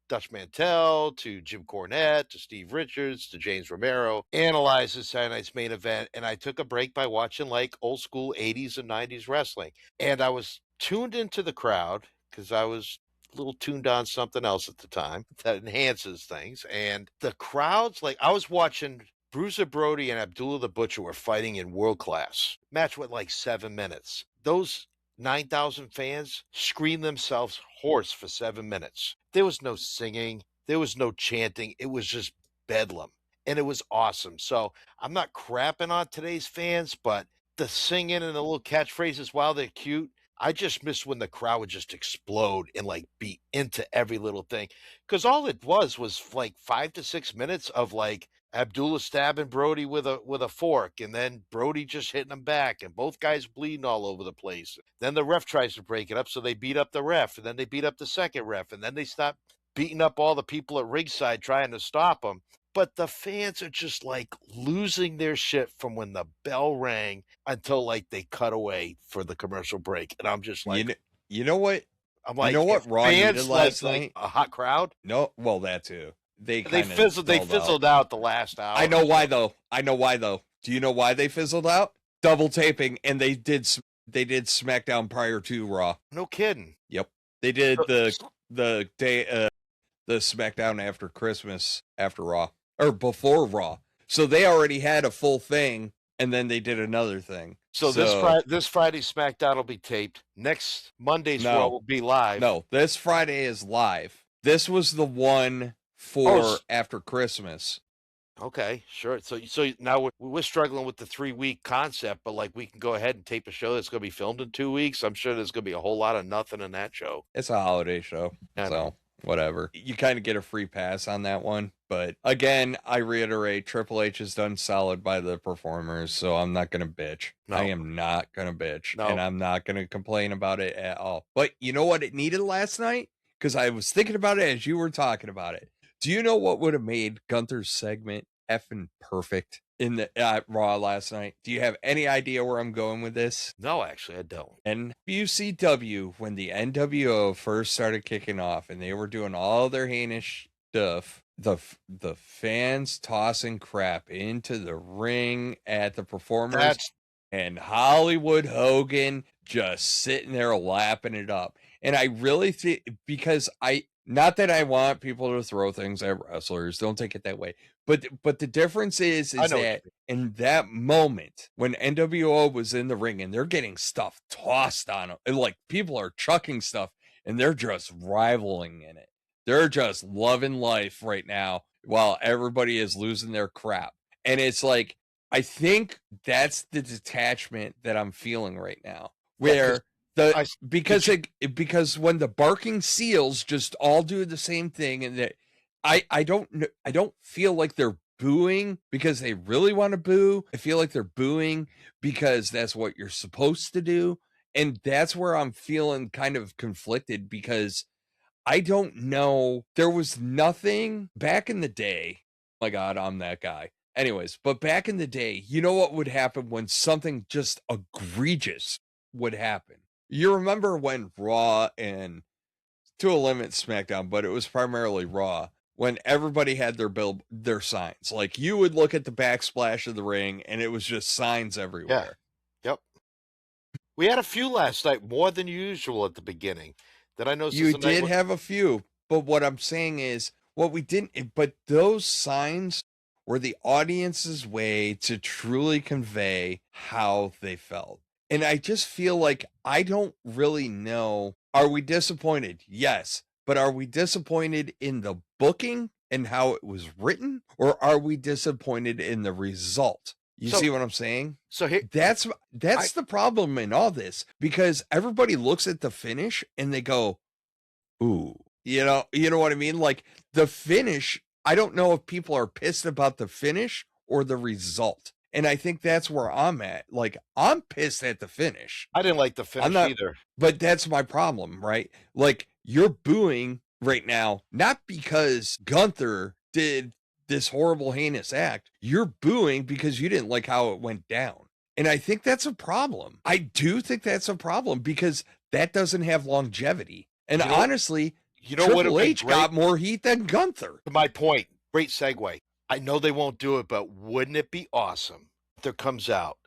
Dutch Mantel to Jim Cornette to Steve Richards to James Romero analyzes Saturday night's main event, and I took a break by watching like old school 80s and 90s wrestling. And I was tuned into the crowd because I was a little tuned on something else at the time that enhances things. And the crowds, like I was watching Bruiser Brody and Abdullah the Butcher were fighting in world class. Match went like 7 minutes. Those 9,000 fans screamed themselves hoarse for 7 minutes. There was no singing. There was no chanting. It was just bedlam. And it was awesome. So I'm not crapping on today's fans, but the singing and the little catchphrases while they're cute, I just miss when the crowd would just explode and like be into every little thing. Because all it was like 5 to 6 minutes of like Abdullah stabbing Brody with a fork, and then Brody just hitting him back, and both guys bleeding all over the place. Then the ref tries to break it up, so they beat up the ref, and then they beat up the second ref, and then they stop beating up all the people at ringside trying to stop them. But the fans are just like losing their shit from when the bell rang until like they cut away for the commercial break, and I'm just like, you know what? I'm like, you know what Raw needed last night? Like a hot crowd. No, well, that too. They fizzled out the last hour. I know why though. Do you know why they fizzled out? Double taping, and they did SmackDown prior to Raw. No kidding. Yep. They did the day the SmackDown after Christmas after Raw or before Raw. So they already had a full thing and then they did another thing. So this Friday SmackDown will be taped. Next Monday's Raw will be live. No, this Friday is live. This was the one for after Christmas. Okay, sure. So now we're struggling with the 3-week concept, but like we can go ahead and tape a show that's going to be filmed in 2 weeks. I'm sure there's going to be a whole lot of nothing in that show. It's a holiday show, so whatever. You kind of get a free pass on that one. But again, I reiterate, Triple H is done solid by the performers, so I'm not going to bitch. No. I am not going to bitch, and I'm not going to complain about it at all. But you know what it needed last night? Because I was thinking about it as you were talking about it. Do you know what would have made Gunther's segment effing perfect in the Raw last night? Do you have any idea where I'm going with this? No, actually, I don't. WCW, when the NWO first started kicking off and they were doing all their heinous stuff, the fans tossing crap into the ring at the performers, and Hollywood Hogan just sitting there lapping it up. And I really think, because not that I want people to throw things at wrestlers, don't take it that way. But the difference is that in that moment when NWO was in the ring and they're getting stuff tossed on them, and like people are chucking stuff and they're just rivaling in it. They're just loving life right now while everybody is losing their crap. And it's like, I think that's the detachment that I'm feeling right now, where because when the barking seals just all do the same thing, and that I don't feel like they're booing because they really want to boo. I feel like they're booing because that's what you're supposed to do. And that's where I'm feeling kind of conflicted, because I don't know. There was nothing back in the day. Oh my God, I'm that guy. Anyways, but back in the day, you know what would happen when something just egregious would happen? You remember when Raw, and to a limit SmackDown, but it was primarily Raw, when everybody had their signs. Like, you would look at the backsplash of the ring and it was just signs everywhere. Yeah. Yep. We had a few last night, more than usual at the beginning. That I know you did have a few, but what I'm saying is, what we didn't, but those signs were the audience's way to truly convey how they felt. And I just feel like I don't really know. Are we disappointed? Yes. But are we disappointed in the booking and how it was written? Or are we disappointed in the result? You see what I'm saying? So that's the problem in all this, because everybody looks at the finish and they go, ooh, you know what I mean? Like, the finish, I don't know if people are pissed about the finish or the result. And I think that's where I'm at. Like, I'm pissed at the finish. I didn't like the finish either. But that's my problem, right? Like, you're booing right now, not because Gunther did this horrible, heinous act. You're booing because you didn't like how it went down. And I think that's a problem. I do think that's a problem, because that doesn't have longevity. And honestly, Triple H got more heat than Gunther. To my point, great segue. I know they won't do it, but wouldn't it be awesome? Gunther comes out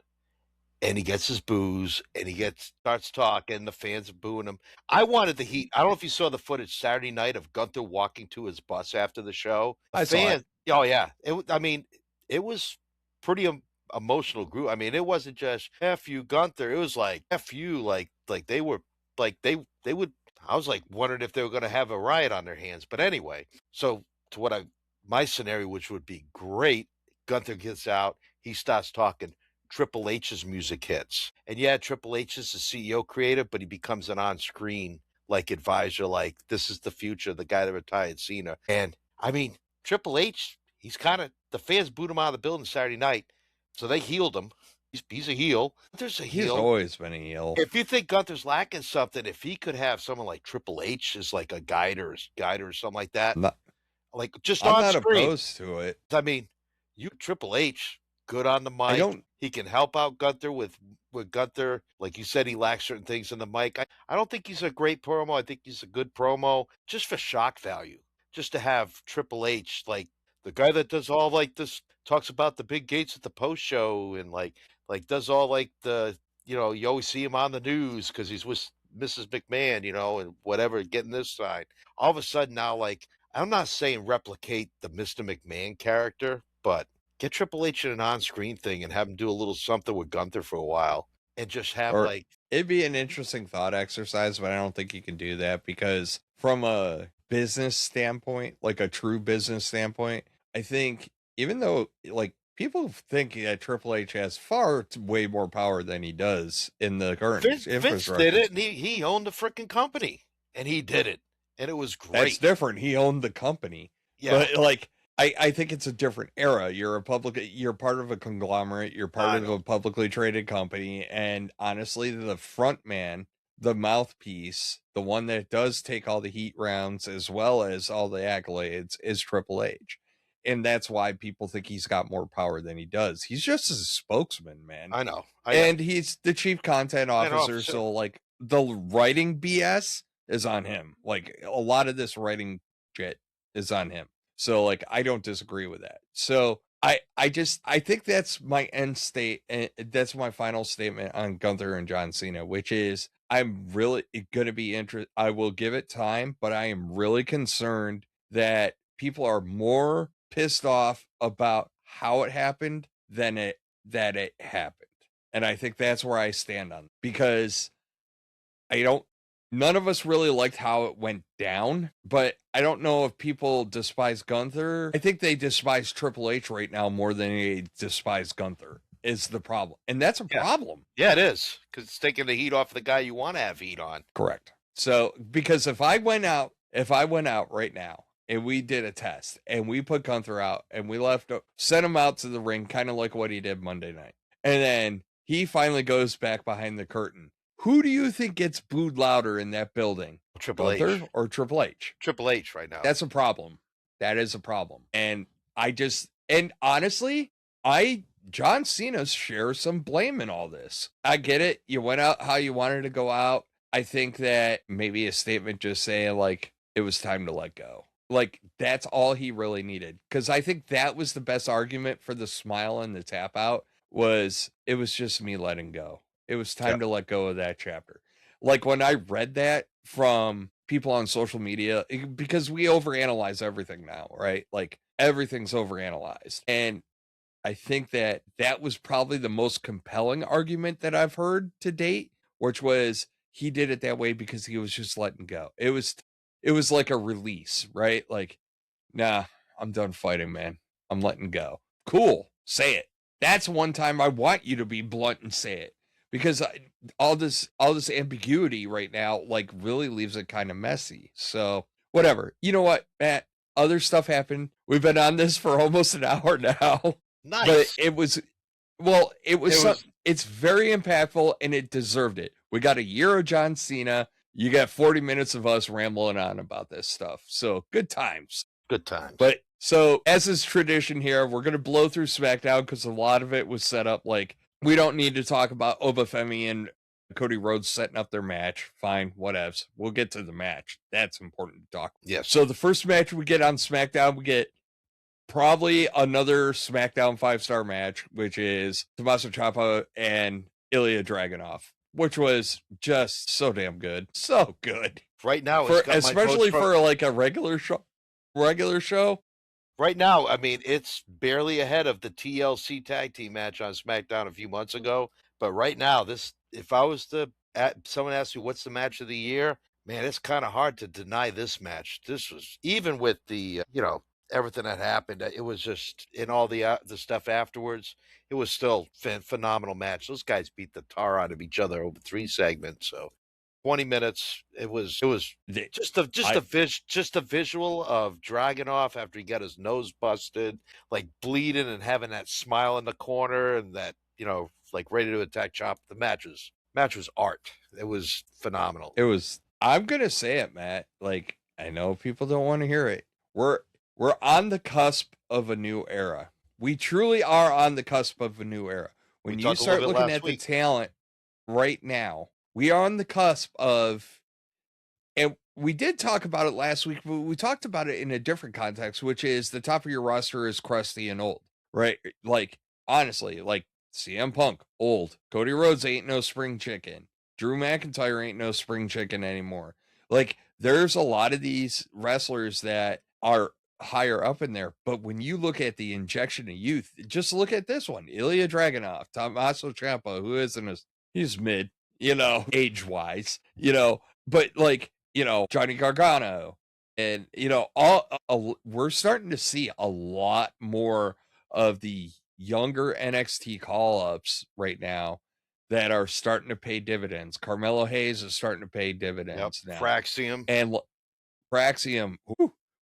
and he gets his boos and he starts talking. The fans are booing him. I wanted the heat. I don't know if you saw the footage Saturday night of Gunther walking to his bus after the show. I saw it. Oh yeah. It was pretty emotional group. I mean, it wasn't just F you Gunther. It was like F you, like they were like they would. I was like wondering if they were going to have a riot on their hands. But anyway, so to my scenario, which would be great, Gunther gets out, he starts talking, Triple H's music hits. And yeah, Triple H is the CEO creative, but he becomes an on-screen like advisor, like this is the future, the guy that retired Cena. And I mean, Triple H, the fans booed him out of the building Saturday night, so they healed him. He's a heel. Gunther's a heel. He's always been a heel. If you think Gunther's lacking something, if he could have someone like Triple H as like a guide or something like that, like just on screen. I'm not opposed to it. I mean, Triple H, good on the mic. He can help out Gunther with Gunther. Like you said, he lacks certain things in the mic. I don't think he's a great promo. I think he's a good promo just for shock value. Just to have Triple H, like the guy that does all like this, talks about the big gates at the post show and like does all like the, you always see him on the news because he's with Mrs. McMahon, and whatever, getting this side. All of a sudden now, like, I'm not saying replicate the Mr. McMahon character, but get Triple H in an on-screen thing and have him do a little something with Gunther for a while, and just have Or like, it'd be an interesting thought exercise, but I don't think you can do that because from a business standpoint, like a true business standpoint, I think even though like people think that Triple H has way more power than he does in the current Vince did infrastructure. it, and he owned the freaking company, and he did it, and it was That's great. different. He owned the company. Yeah, But like I think it's a different era. You're part of a conglomerate, you're part I of know. a publicly traded company, and honestly, the front man, the mouthpiece, the one that does take all the heat rounds as well as all the accolades is Triple H. And that's why people think he's got more power than he does. He's just a spokesman, man. I know. And he's the chief content An officer, officer. so like the writing BS is on him. Like a lot of this writing shit is on him. So like I don't disagree with that. So I think that's my end state, and that's my final statement on Gunther and John Cena, which is I'm really going to be interested. I will give it time, but I am really concerned that people are more pissed off about how it happened than that it happened. And I think that's where I stand on, because none of us really liked how it went down, but I don't know if people despise Gunther. I think they despise Triple H right now more than they despise Gunther is the problem. And that's a problem. Yeah, it is, because it's taking the heat off the guy you want to have heat on. Correct. So, because if I went out right now and we did a test and we put Gunther out and we sent him out to the ring, kind of like what he did Monday night, and then he finally goes back behind the curtain, who do you think gets booed louder in that building? Triple Gunther H. or Triple H? Triple H right now. That's a problem. That is a problem. And honestly, John Cena shares some blame in all this. I get it. You went out how you wanted to go out. I think that maybe a statement just saying like it was time to let go. Like that's all he really needed. Because I think that was the best argument for the smile and the tap out was it was just me letting go. It was time to let go of that chapter. Like when I read that from people on social media, because we overanalyze everything now, right? Like everything's overanalyzed. And I think that was probably the most compelling argument that I've heard to date, which was he did it that way because he was just letting go. It was like a release, right? Like, nah, I'm done fighting, man. I'm letting go. Cool. Say it. That's one time I want you to be blunt and say it, because all this ambiguity right now like really leaves it kind of messy. So whatever. You know what, Matt? Other stuff happened. We've been on this for almost an hour now. Nice. But it's very impactful and it deserved it. We got a year of John Cena. You got 40 minutes of us rambling on about this stuff. So good times. Good times. But so as is tradition here, we're going to blow through SmackDown because a lot of it was set up. Like we don't need to talk about Oberfemi and Cody Rhodes setting up their match. Fine, whatevs. We'll get to the match. That's important to talk. Yes. So the first match we get on SmackDown, we get probably another SmackDown 5-star match, which is Tommaso Ciampa and Ilya Dragunov, which was just so damn good. So good. Right now, especially for like a regular show. Right now, I mean, it's barely ahead of the TLC tag team match on SmackDown a few months ago. But right now, if I was someone asked me what's the match of the year, man, it's kind of hard to deny this match. This was, even with the, everything that happened, it was just in all the stuff afterwards. It was still phenomenal match. Those guys beat the tar out of each other over 3 segments. So 20 minutes. It was just a visual of Dragunov after he got his nose busted, like bleeding and having that smile in the corner and that, like ready to attack Chop. The match was art. It was phenomenal. It was, I'm going to say it, Matt. Like, I know people don't want to hear it. We're on the cusp of a new era. We truly are on the cusp of a new era. When you start looking at the talent right now, we are on the cusp of, and we did talk about it last week, but we talked about it in a different context, which is the top of your roster is crusty and old, right? Like, honestly, like CM Punk, old. Cody Rhodes ain't no spring chicken. Drew McIntyre ain't no spring chicken anymore. Like, there's a lot of these wrestlers that are higher up in there, but when you look at the injection of youth, just look at this one: Ilya Dragunov, Tommaso Ciampa, who isn't as he's mid, age wise, but like, Johnny Gargano, and we're starting to see a lot more of the younger NXT call ups right now that are starting to pay dividends. Carmelo Hayes is starting to pay dividends now. Fraxium. And Fraxium,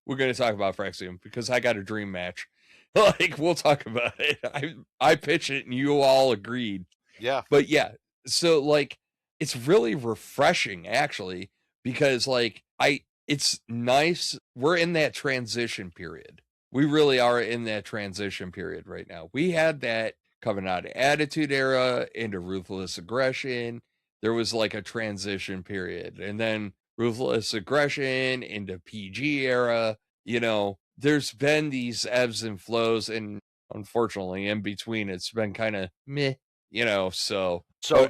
we're going to talk about Fraxium because I got a dream match. Like, we'll talk about it. I pitched it and you all agreed. Yeah. But yeah, so like, it's really refreshing actually, because like, it's nice. We're in that transition period. We really are in that transition period right now. We had that coming out of Attitude Era into Ruthless Aggression. There was like a transition period, and then Ruthless Aggression into PG era. There's been these ebbs and flows, and unfortunately, in between, it's been kind of meh. So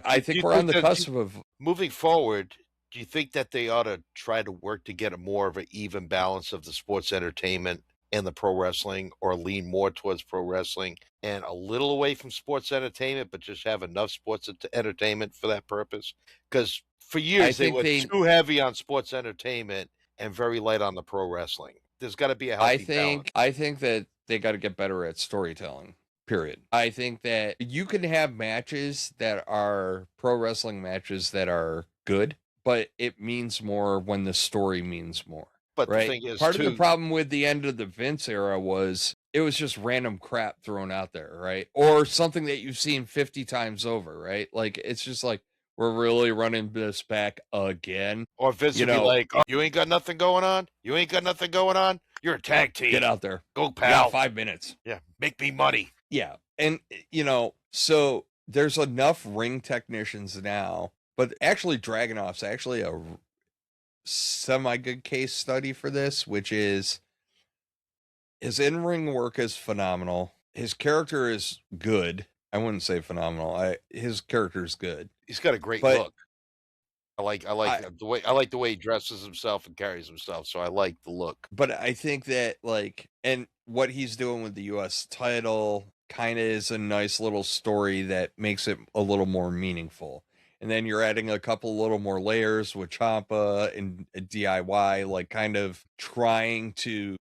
I think we're on the cusp of moving forward. Do you think that they ought to try to work to get a more of an even balance of the sports entertainment and the pro wrestling, or lean more towards pro wrestling and a little away from sports entertainment, but just have enough sports entertainment for that purpose? Because for years they were too heavy on sports entertainment and very light on the pro wrestling. There's got to be a healthy balance. I think that they got to get better at storytelling. Period. I think that you can have matches that are pro wrestling matches that are good, but it means more when the story means more. But right? The thing is, part of the problem with the end of the Vince era was it was just random crap thrown out there, right? Or something that you've seen 50 times over, right? Like, it's just like, we're really running this back again. Or Vince would be like, oh, you ain't got nothing going on? You ain't got nothing going on? You're a tag team. Get out there. Go, pal. You got 5 minutes. Yeah, make me money. Yeah. And, so there's enough ring technicians now, but actually Dragunov's actually a semi-good case study for this, which is his in-ring work is phenomenal. His character is good. I wouldn't say phenomenal. His character is good. He's got a great look. I like the way he dresses himself and carries himself. So I like the look. But I think that and what he's doing with the US title kind of is a nice little story that makes it a little more meaningful. And then you're adding a couple little more layers with Ciampa and DIY, like kind of trying to,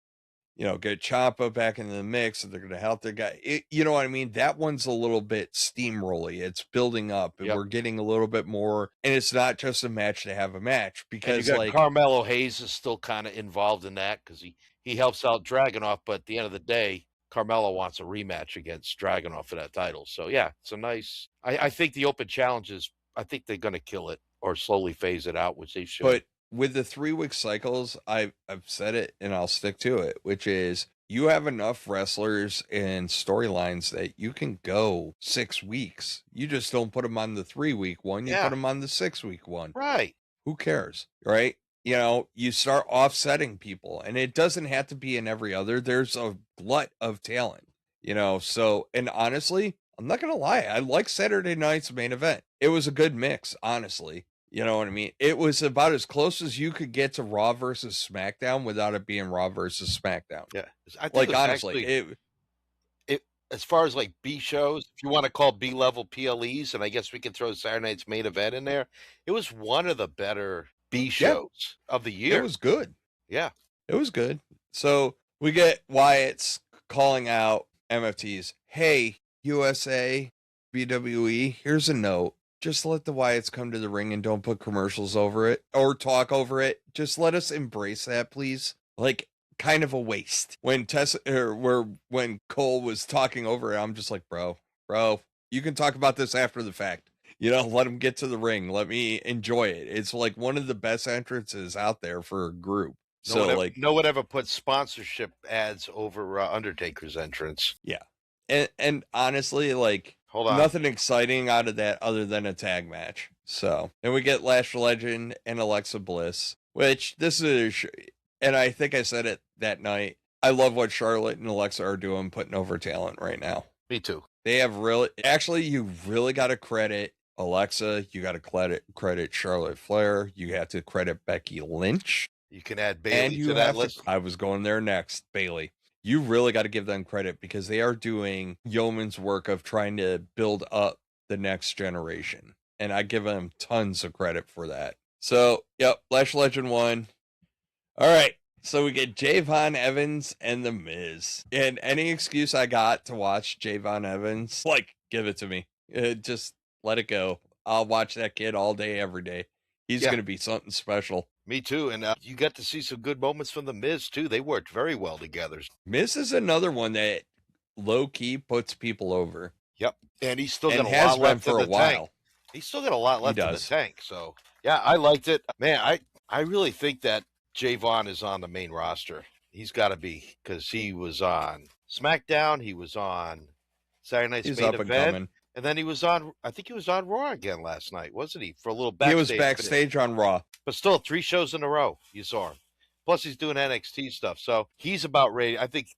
get Ciampa back into the mix. And they're going to help their guy. You know what I mean? That one's a little bit steamrolly. It's building up, and we're getting a little bit more. And it's not just a match to have a match, because Carmelo Hayes is still kind of involved in that because he helps out Dragunov. But at the end of the day, Carmelo wants a rematch against Dragunov for that title. So yeah, it's a nice. I think the open challenges. I think they're going to kill it or slowly phase it out, which they should. But with the 3-week cycles, I've said it and I'll stick to it, which is you have enough wrestlers and storylines that you can go 6 weeks. You just don't put them on the 3-week one. You put them on the 6-week one. Right. Who cares? Right. You start offsetting people, and it doesn't have to be in every other. There's a glut of talent, so, and honestly, I'm not going to lie. I like Saturday night's main event. It was a good mix, honestly. You know what I mean? It was about as close as you could get to Raw versus SmackDown without it being Raw versus SmackDown. Yeah. I think honestly, it as far as like B shows, if you want to call B level PLEs, and I guess we can throw Saturday night's main event in there, it was one of the better B shows of the year. It was good. Yeah. It was good. So we get Wyatt's calling out MFTs. Hey, USA, BWE, here's a note. Just let the Wyatts come to the ring and don't put commercials over it or talk over it. Just let us embrace that, please. Like, kind of a waste. When when Cole was talking over it, I'm just like, bro, you can talk about this after the fact. Let him get to the ring. Let me enjoy it. It's like one of the best entrances out there for a group. No one ever put sponsorship ads over Undertaker's entrance. Yeah. And honestly, hold on, nothing exciting out of that other than a tag match. So, and we get Lash Legend and Alexa Bliss, which and I think I said it that night. I love what Charlotte and Alexa are doing, putting over talent right now. Me too. They have you really got to credit Alexa. You got to credit Charlotte Flair. You have to credit Becky Lynch. You can add And Bailey you to that have list. I was going there next, Bailey. You really got to give them credit because they are doing yeoman's work of trying to build up the next generation. And I give them tons of credit for that. So, yep, Lash Legend won. All right. So we get Javon Evans and The Miz. And any excuse I got to watch Javon Evans, like, give it to me. Just let it go. I'll watch that kid all day, every day. He's Yeah. going to be something special. Me too. And you got to see some good moments from The Miz, too. They worked very well together. Miz is another one that low-key puts people over. Yep. And he's still got And a has lot been left for in a the while. tank. He's still got a lot left in the does. tank. So, yeah, I liked it. Man, I really think that Javon is on the main roster. He's got to be because he was on SmackDown. He was on Saturday Night's He's main up and event. coming. And then he was on, I think he was on Raw again last night, wasn't he? For a little He backstage. was finish. backstage on Raw. But still, 3 shows in a row you saw him. Plus, he's doing NXT stuff. So he's about ready. I think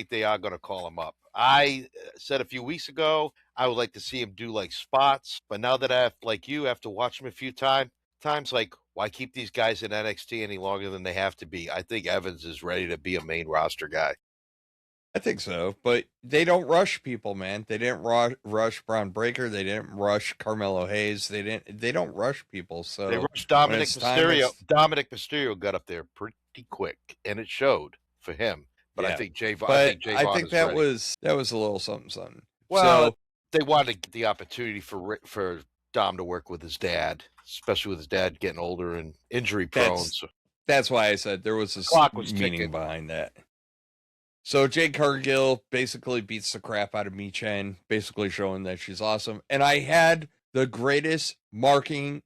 they are going to call him up. I said a few weeks ago I would like to see him do like spots. But now that I have, like you, have to watch him a few times, like, why keep these guys in NXT any longer than they have to be? I think Evans is ready to be a main roster guy. I think so, but they don't rush people, man. They didn't rush Braun Breaker. They didn't rush Carmelo Hayes. They don't rush people. So They rushed Dominic it's time, Mysterio. it's- Dominic Mysterio got up there pretty quick, and it showed for him. But I Yeah. think Javon. But I think that ready. was a little something. Well, So they wanted to get the opportunity for Dom to work with his dad, especially with his dad getting older and injury prone. So that's why I said there was a Clock was meaning ticking. behind that. So Jade Cargill basically beats the crap out of Mi Chen, basically showing that she's awesome. And I had the greatest marketing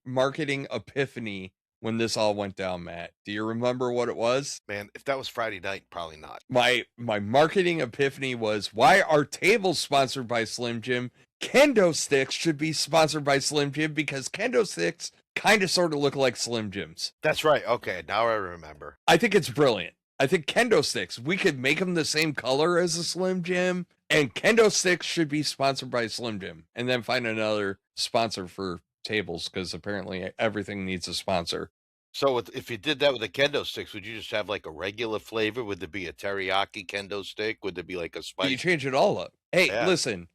epiphany when this all went down, Matt. Do you remember what it was? man, if that was Friday night, probably not. My marketing epiphany was, why are tables sponsored by Slim Jim? Kendo sticks should be sponsored by Slim Jim because kendo sticks kind of sort of look like Slim Jims. That's right. Okay, now I remember. I think it's brilliant. I think kendo sticks, we could make them the same color as a Slim Jim, and kendo sticks should be sponsored by Slim Jim, and then find another sponsor for tables because apparently everything needs a sponsor. So if you did that with the kendo sticks, would you just have like a regular flavor? Would there be a teriyaki kendo stick? Would there be like a You spicy? change it all up. Hey, Yeah. listen.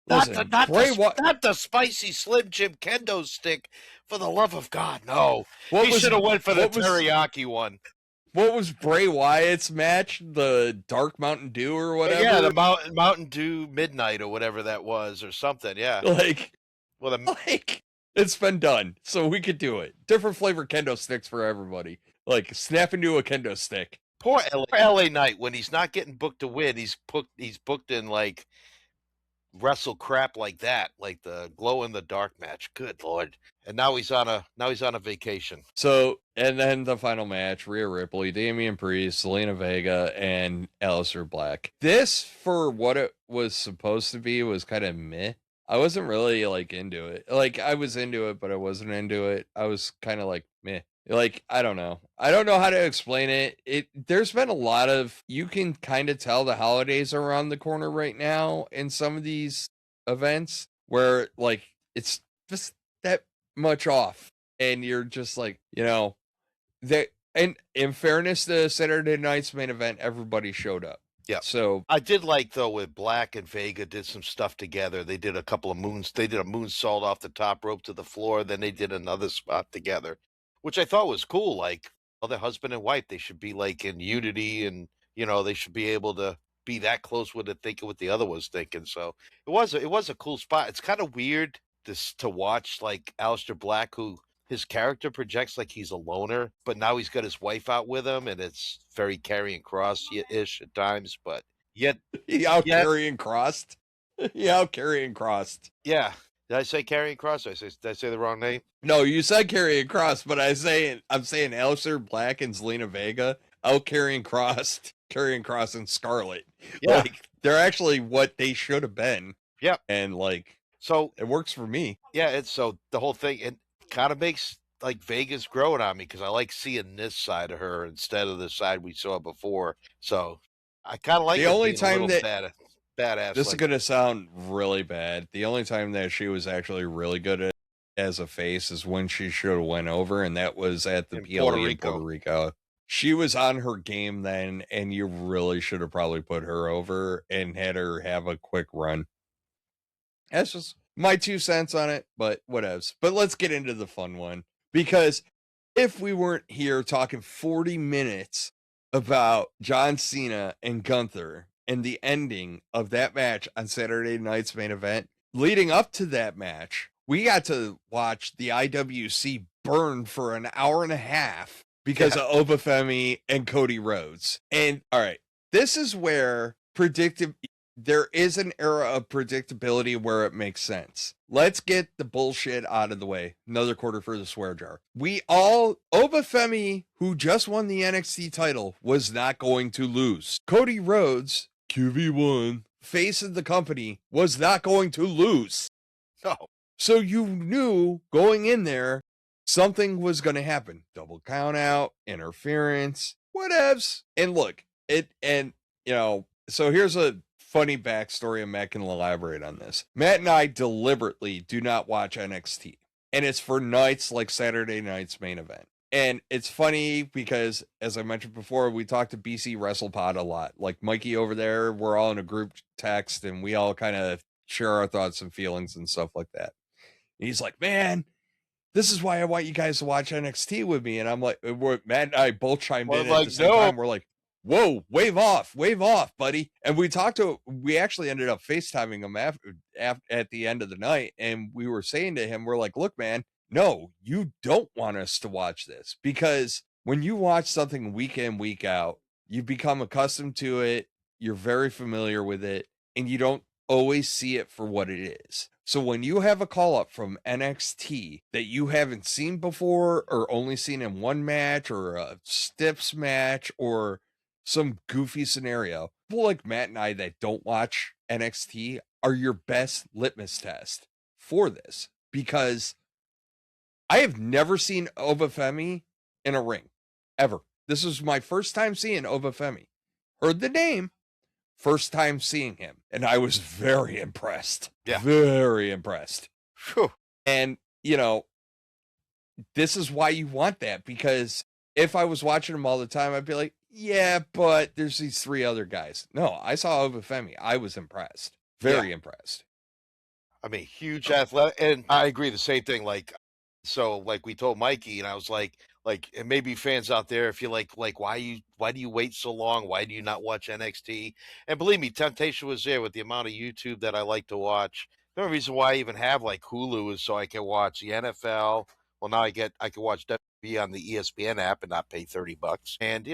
Not Bray the spicy Slim Jim kendo stick. For the love of God, no! What He was- should have went for the what was- teriyaki one. What was Bray Wyatt's match? The Dark Mountain Dew or whatever? Yeah, the Mountain Dew Midnight or whatever that was, or something. Yeah. Like, Well, it's been done, so we could do it. Different flavor kendo sticks for everybody. Like, snap into a kendo stick. poor LA Knight, when he's not getting booked to win, he's booked in like wrestle crap like that, like the glow in the dark match. Good Lord. And now he's on a vacation. So, and then the final match, Rhea Ripley, Damian Priest, Selena Vega, and Aleister Black. This, for what it was supposed to be, was kind of meh. I wasn't really, like, into it. Like, I was into it, but I wasn't into it. I was kind of like, meh. Like, I don't know. I don't know how to explain it. There's been a lot of, you can kind of tell the holidays are around the corner right now in some of these events where, like, it's just that much off. And you're just like, you know, and in fairness to Saturday night's main event, everybody showed up. Yeah. So I did like, though, with Black and Vega did some stuff together. They did a couple of moons. They did a moonsault off the top rope to the floor. Then they did another spot together, which I thought was cool. Like, well, they're husband and wife. They should be like in unity, and you know, they should be able to be that close with it, thinking what the other was thinking. So it was a cool spot. It's kind of weird to watch, like Aleister Black, who his character projects like he's a loner, but now he's got his wife out with him, and it's very Karrion Kross-ish at times. But yet, he out carrying crossed. He out carrying crossed. yeah. Did I say Karrion Kross? Did I say the wrong name? No, you said carrying cross, but I'm saying Aleister Black and Zelina Vega out carrying Cross and Scarlett. Yeah. Like, they're actually what they should have been. Yep. And like, so it works for me. Yeah, it's so the whole thing, it kind of makes like Vegas growing on me because I like seeing this side of her instead of the side we saw before. So I kind of like the only time that badass. This is going to sound really bad. The only time that she was actually really good at as a face is when she should have went over, and that was at the In PLE Puerto in Rico. Puerto Rico. She was on her game then, and you really should have probably put her over and had her have a quick run. That's just my 2 cents on it, but whatevs. But let's get into the fun one, because if we weren't here talking 40 minutes about John Cena and Gunther and the ending of that match on Saturday night's main event, leading up to that match, we got to watch the IWC burn for an hour and a half because of Oberfemi and Cody Rhodes. And all right, this is where there is an era of predictability where it makes sense. Let's get the bullshit out of the way. Another quarter for the swear jar. Oberfemi, who just won the NXT title, was not going to lose. Cody Rhodes, QV1, face of the company, was not going to lose. No. So you knew going in there, something was going to happen. Double count out, interference, whatevs. And look, so here's a funny backstory, and Matt can elaborate on this. Matt and I deliberately do not watch NXT, and it's for nights like Saturday night's main event. And it's funny because, as I mentioned before, we talk to BC WrestlePod a lot. Like Mikey over there, we're all in a group text, and we all kind of share our thoughts and feelings and stuff like that. And he's like, man, this is why I want you guys to watch NXT with me. And I'm like, Matt and I both chimed in at the same time. We're like, whoa, wave off, buddy. And we actually ended up FaceTiming him at the end of the night. And we were saying to him, we're like, look, man, no, you don't want us to watch this, because when you watch something week in, week out, you become accustomed to it. You're very familiar with it, and you don't always see it for what it is. So when you have a call up from NXT that you haven't seen before, or only seen in one match, or a Stips match, or some goofy scenario, people like Matt and I that don't watch NXT are your best litmus test for this, because I have never seen Oberfemi in a ring, ever. This was my first time seeing Oberfemi. Heard the name, first time seeing him, and I was very impressed. Yeah. Very impressed. Whew. And, this is why you want that, because if I was watching him all the time, I'd be like, yeah, but there's these 3 other guys. No, I saw Oberfemi. I was impressed. Very impressed. I mean, huge athletic, and I agree the same thing. Like we told Mikey, and I was like, and maybe fans out there, if you're like, why do you wait so long? Why do you not watch NXT? And believe me, temptation was there with the amount of YouTube that I like to watch. The only reason why I even have like Hulu is so I can watch the NFL. Well, now I can watch WWE on the ESPN app and not pay $30. And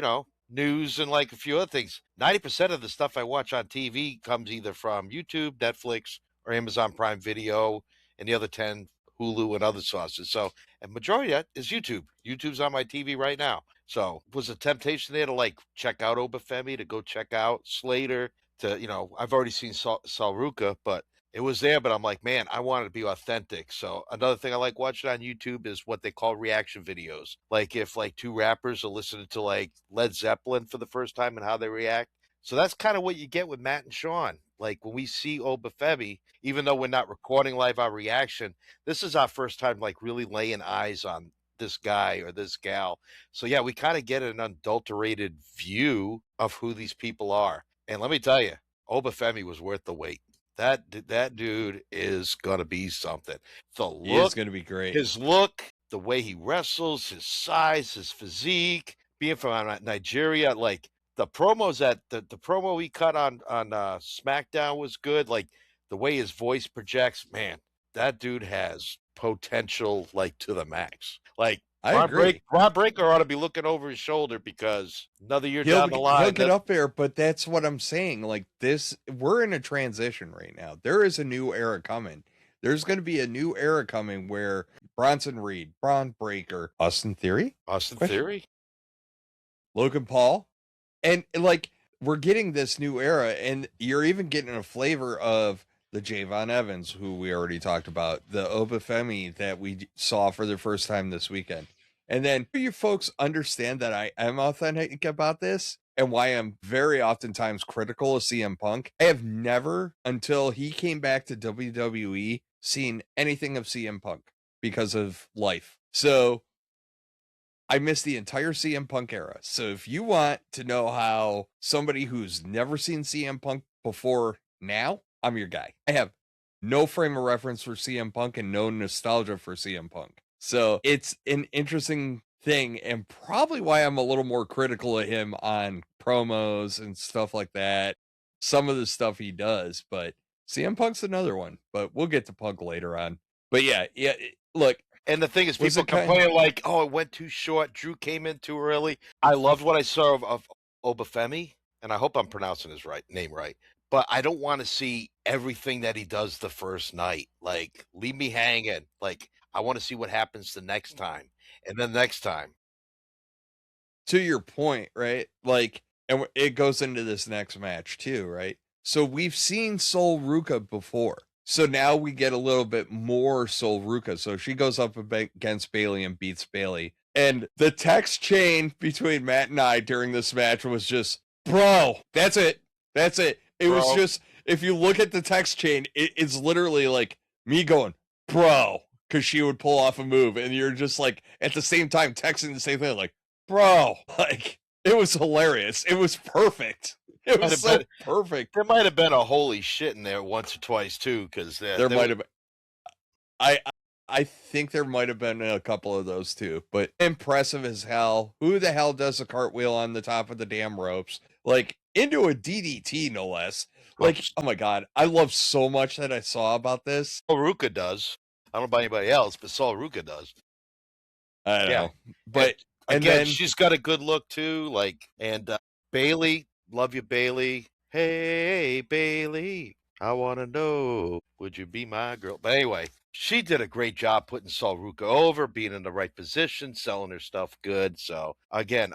news and like a few other things. 90% of the stuff I watch on TV comes either from YouTube, Netflix, or Amazon Prime Video, and the other 10 Hulu and other sources. So, and majority of that is YouTube. YouTube's on my TV right now. So, was a temptation there to like check out Oberfemi, to go check out Slater, to I've already seen Soul Ruka, but it was there. But I'm like, man, I wanted to be authentic. So another thing I like watching on YouTube is what they call reaction videos. Like if like 2 rappers are listening to like Led Zeppelin for the first time and how they react. So that's kind of what you get with Matt and Sean. Like when we see Oberfemi, even though we're not recording live our reaction, this is our first time like really laying eyes on this guy or this gal. So yeah, we kind of get an unadulterated view of who these people are. And let me tell you, Oberfemi was worth the wait. That dude is gonna be something. The look, He is gonna be great. his look, the way he wrestles, his size, his physique, being from Nigeria, like the promos the promo he cut on SmackDown was good. Like the way his voice projects, man, that dude has potential like to the max. Like I agree. Ron Breaker ought to be looking over his shoulder, because another year down the line, he'll get up there. But that's what I'm saying. Like we're in a transition right now. There is a new era coming. There's going to be a new era coming where Bronson Reed, Bron Breakker, Austin Theory, Logan Paul, and like we're getting this new era, and you're even getting a flavor of the Javon Evans, who we already talked about, the Oberfemi that we saw for the first time this weekend. And then you folks understand that I am authentic about this, and why I'm very oftentimes critical of CM Punk. I have never, until he came back to WWE, seen anything of CM Punk. because of life. So I missed the entire CM Punk era. So if you want to know how somebody who's never seen CM Punk before now, I'm your guy. I have no frame of reference for CM Punk and no nostalgia for CM Punk. So it's an interesting thing, and probably why I'm a little more critical of him on promos and stuff like that. Some of the stuff he does, but CM Punk's another one. But we'll get to Punk later on. But yeah, look. And the thing is, Was people it kind- complain like, "Oh, it went too short. Drew came in too early." I loved what I saw of Oberfemi, and I hope I'm pronouncing his name right. But I don't want to see everything that he does the first night. Like, leave me hanging. Like, I want to see what happens the next time, and then next time. To your point, right? Like, and it goes into this next match too, right? So we've seen Soul Ruka before. So now we get a little bit more Soul Ruka. So she goes up against Bailey and beats Bailey. And the text chain between Matt and I during this match was just, bro, that's it. That's it. It was just, if you look at the text chain, it's literally like me going, bro, because she would pull off a move. And you're just like, at the same time, texting the same thing, like, bro, like, it was hilarious. It was perfect. It was so perfect. There might have been a holy shit in there once or twice too, because there might have been. I think there might have been a couple of those too, but impressive as hell. Who the hell does a cartwheel on the top of the damn ropes? Like, into a DDT, no less. Like, oh my God. I love so much that I saw about this. Soul Ruka does. I don't know about anybody else, but Soul Ruka does. I know. But and again, she's got a good look too. Like, and Bailey, love you, Bailey. Hey, Bailey, I want to know, would you be my girl? But anyway, she did a great job putting Soul Ruka over, being in the right position, selling her stuff good. So again,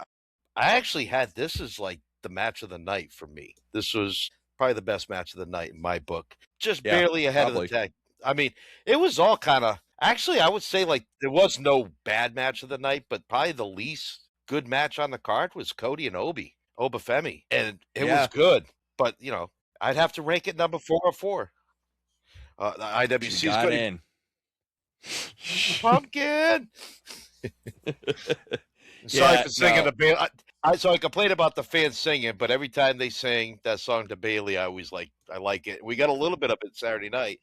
I actually had this as like the match of the night for me. This was probably the best match of the night in my book. Just barely ahead of the tag. I mean, it was all kind of, actually, I would say like there was no bad match of the night, but probably the least good match on the card was Cody and Oberfemi. And it was good. But, you know, I'd have to rank it number 404. The IWC's got in. Pumpkin. Sorry for singing the Bailey. So I complain about the fans singing, but every time they sing that song to Bailey, I always I like it. We got a little bit of it Saturday night.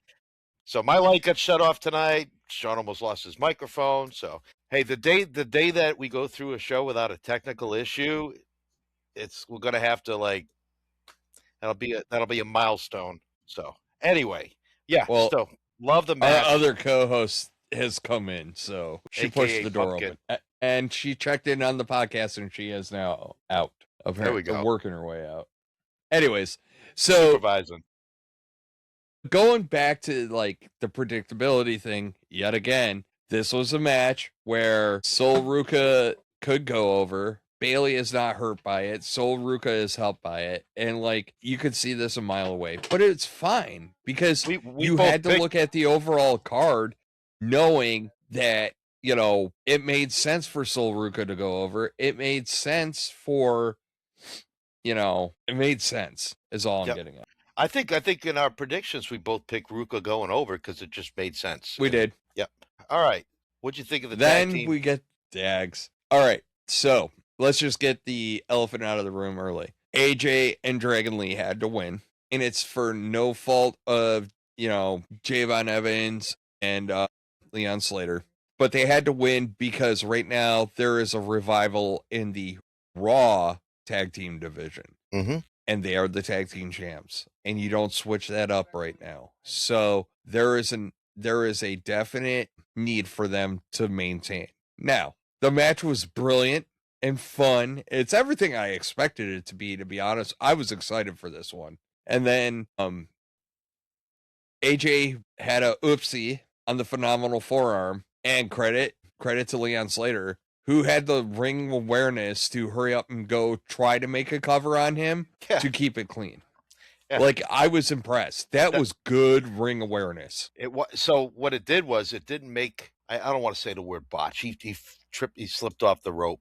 So my light got shut off tonight. Sean almost lost his microphone. So hey, the day that we go through a show without a technical issue, we're gonna have to that'll be a milestone. So anyway, yeah. Well, so love the match. Our other co-host has come in, so she pushed the door open, and she checked in on the podcast, and she is now out. There we go, working her way out. Anyways, so supervising. Going back to like the predictability thing, yet again, this was a match where Soul Ruka could go over. Bailey is not hurt by it. Soul Ruka is helped by it. And like, you could see this a mile away, but it's fine because you had to look at the overall card knowing that, you know, it made sense for Soul Ruka to go over. It made sense for, you know, it made sense is all I'm getting at. I think in our predictions, we both picked Ruka going over because it just made sense. We did. Yep. All right. What'd you think of the tag team? Then we get Dags. All right. So let's just get the elephant out of the room early. AJ and Dragon Lee had to win, and it's for no fault of, you know, Javon Evans and Leon Slater. But they had to win because right now there is a revival in the Raw tag team division. Mm-hmm. And they are the tag team champs, and you don't switch that up right now. So there is a definite need for them to maintain. Now, the match was brilliant and fun. It's everything I expected it to be honest. I was excited for this one. And then AJ had a oopsie on the phenomenal forearm, and credit to Leon Slater, who had the ring awareness to hurry up and go try to make a cover on him to keep it clean. Yeah. Like, I was impressed. That was good ring awareness. So what it did was it didn't make, I don't want to say the word botch. He slipped off the rope.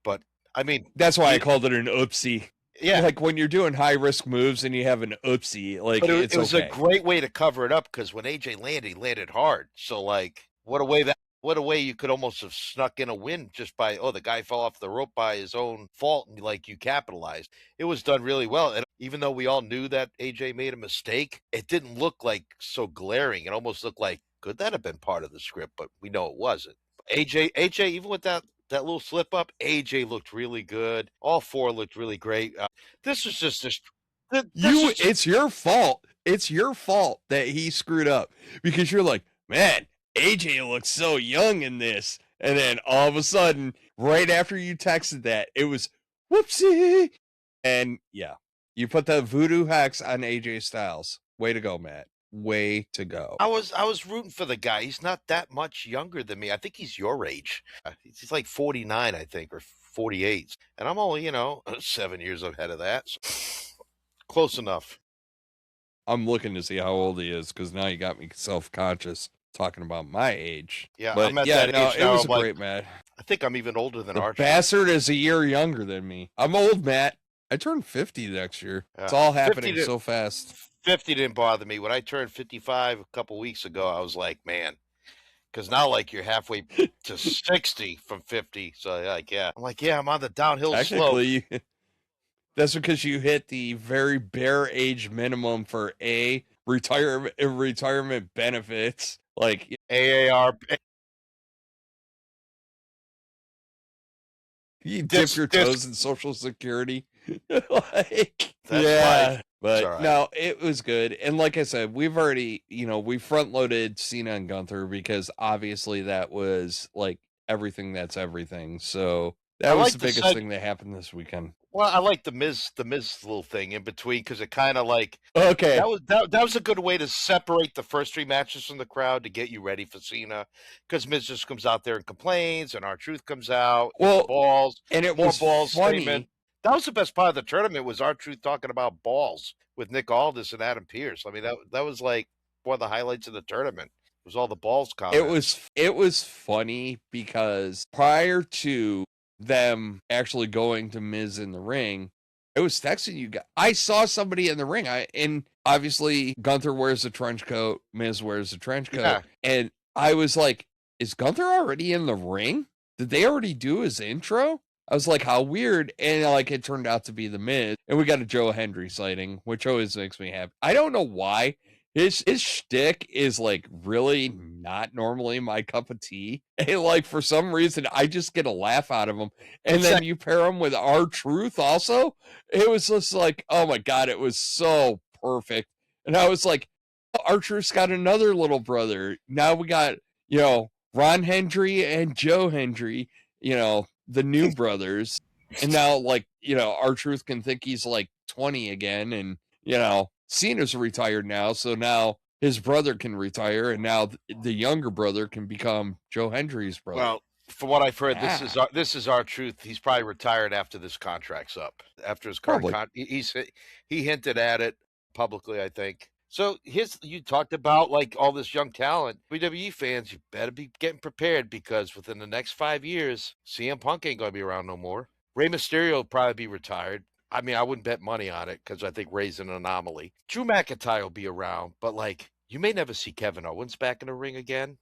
But, I mean. That's why I called it an oopsie. Yeah. Like, when you're doing high-risk moves and you have an oopsie, like, but it was a great way to cover it up because when AJ landed, he landed hard. So, like. What a way that what a way you could almost have snuck in a win just by, oh, the guy fell off the rope by his own fault, and like you capitalized. It was done really well. And even though we all knew that AJ made a mistake, it didn't look like so glaring. It almost looked like, could that have been part of the script? But we know it wasn't. AJ, even with that little slip up, AJ looked really good. All four looked really great. This was just this. It's your fault. It's your fault that he screwed up because you're like, man, AJ looks so young in this. And then all of a sudden, right after you texted that, it was whoopsie. And yeah, you put the voodoo hex on AJ Styles. Way to go, Matt. Way to go. I was rooting for the guy. He's not that much younger than me. I think he's your age. He's like 49, I think, or 48. And I'm only, 7 years ahead of that. So close enough. I'm looking to see how old he is because now you got me self-conscious talking about my age. Yeah, but I'm at yeah, that no, age it now. was I'm a like, great match. I think I'm even older than The Archer. bastard is a year younger than me. I'm old, Matt. I turn 50 next year. Yeah. It's all happening so fast. 50 didn't bother me. When I turned 55 a couple weeks ago, I was like, man, because now like you're halfway to 60 from 50. So like, yeah, I'm like, yeah, I'm on the downhill slope. Technically, that's because you hit the very bare age minimum for retirement benefits, like AAR. you dip your toes in Social Security. Like, yeah, but right. no, it was good. And like I said, we've already, we front loaded Cena and Gunther because obviously that was like everything that's everything. So that was the biggest thing that happened this weekend. Well, I like the Miz little thing in between because it kind of like okay, that was a good way to separate the first three matches from the crowd to get you ready for Cena, because Miz just comes out there and complains, and R-Truth comes out, balls, and it more was balls funny. Statement. That was the best part of the tournament was R-Truth talking about balls with Nick Aldis and Adam Pearce. I mean that was like one of the highlights of the tournament. It was all the balls comments. It was funny because prior to them actually going to Miz in the ring, I was texting you guys. I saw somebody in the ring. And obviously Gunther wears a trench coat, Miz wears a trench coat, and I was like, "Is Gunther already in the ring? Did they already do his intro?" I was like, "How weird!" And like it turned out to be the Miz, and we got a Joe Hendry sighting, which always makes me happy. I don't know why. His shtick is like really not normally my cup of tea. And like for some reason I just get a laugh out of him. And then you pair him with R-Truth also. It was just like, oh my God, it was so perfect. And I was like, R-Truth's got another little brother. Now we got, Ron Hendry and Joe Hendry, the new brothers. And now like, R-Truth can think he's like 20 again. And, Cena's retired now, so now his brother can retire, and now the younger brother can become Joe Hendry's brother. Well, from what I've heard, this is R-Truth. He's probably retired after this contract's up. After his current he hinted at it publicly, I think. So you talked about like all this young talent. WWE fans, you better be getting prepared because within the next 5 years, CM Punk ain't gonna be around no more. Rey Mysterio will probably be retired. I mean, I wouldn't bet money on it because I think Ray's an anomaly. Drew McIntyre will be around, but like you may never see Kevin Owens back in the ring again.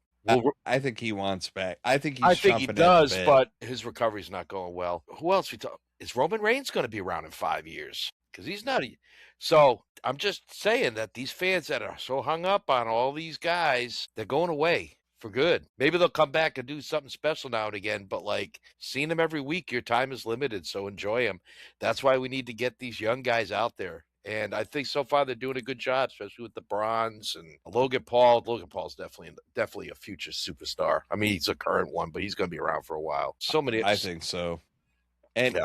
I think he wants back. I think he does, but his recovery's not going well. Who else we talk? Is Roman Reigns going to be around in 5 years? Because he's not. So I'm just saying that these fans that are so hung up on all these guys, they're going away for good. Maybe they'll come back and do something special now and again, but like seeing them every week, your time is limited, so enjoy them. That's why we need to get these young guys out there. And I think so far they're doing a good job, especially with the Brons and Logan Paul. Logan Paul's definitely a future superstar. I mean, he's a current one, but he's going to be around for a while. So many. I think so. And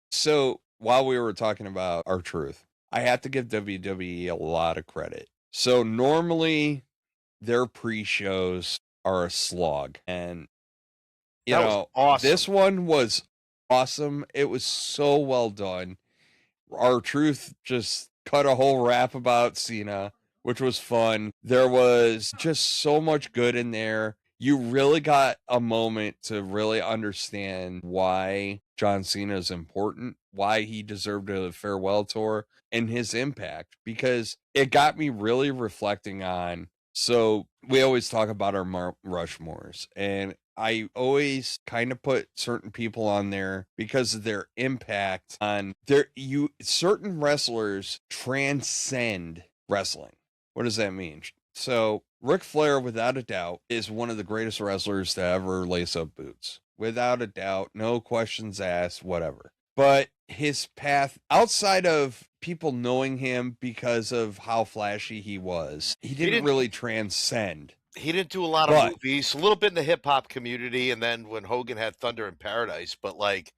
so while we were talking about R-Truth, I have to give WWE a lot of credit. So normally their pre-shows are a slog, and awesome. This one was awesome. It was so well done. R-Truth just cut a whole rap about Cena, which was fun. There was just so much good in there. You really got a moment to really understand why John Cena is important, why he deserved a farewell tour, and his impact, because it got me really reflecting on So we always talk about our Rushmores, and I always kind of put certain people on there because of their impact on certain wrestlers transcend wrestling. What does that mean? So Ric Flair, without a doubt, is one of the greatest wrestlers to ever lace up boots. Without a doubt, no questions asked, whatever. But his path outside of people knowing him because of how flashy he was, he didn't really transcend. He didn't do a lot of movies, a little bit in the hip hop community, and then when Hogan had Thunder in Paradise, but like,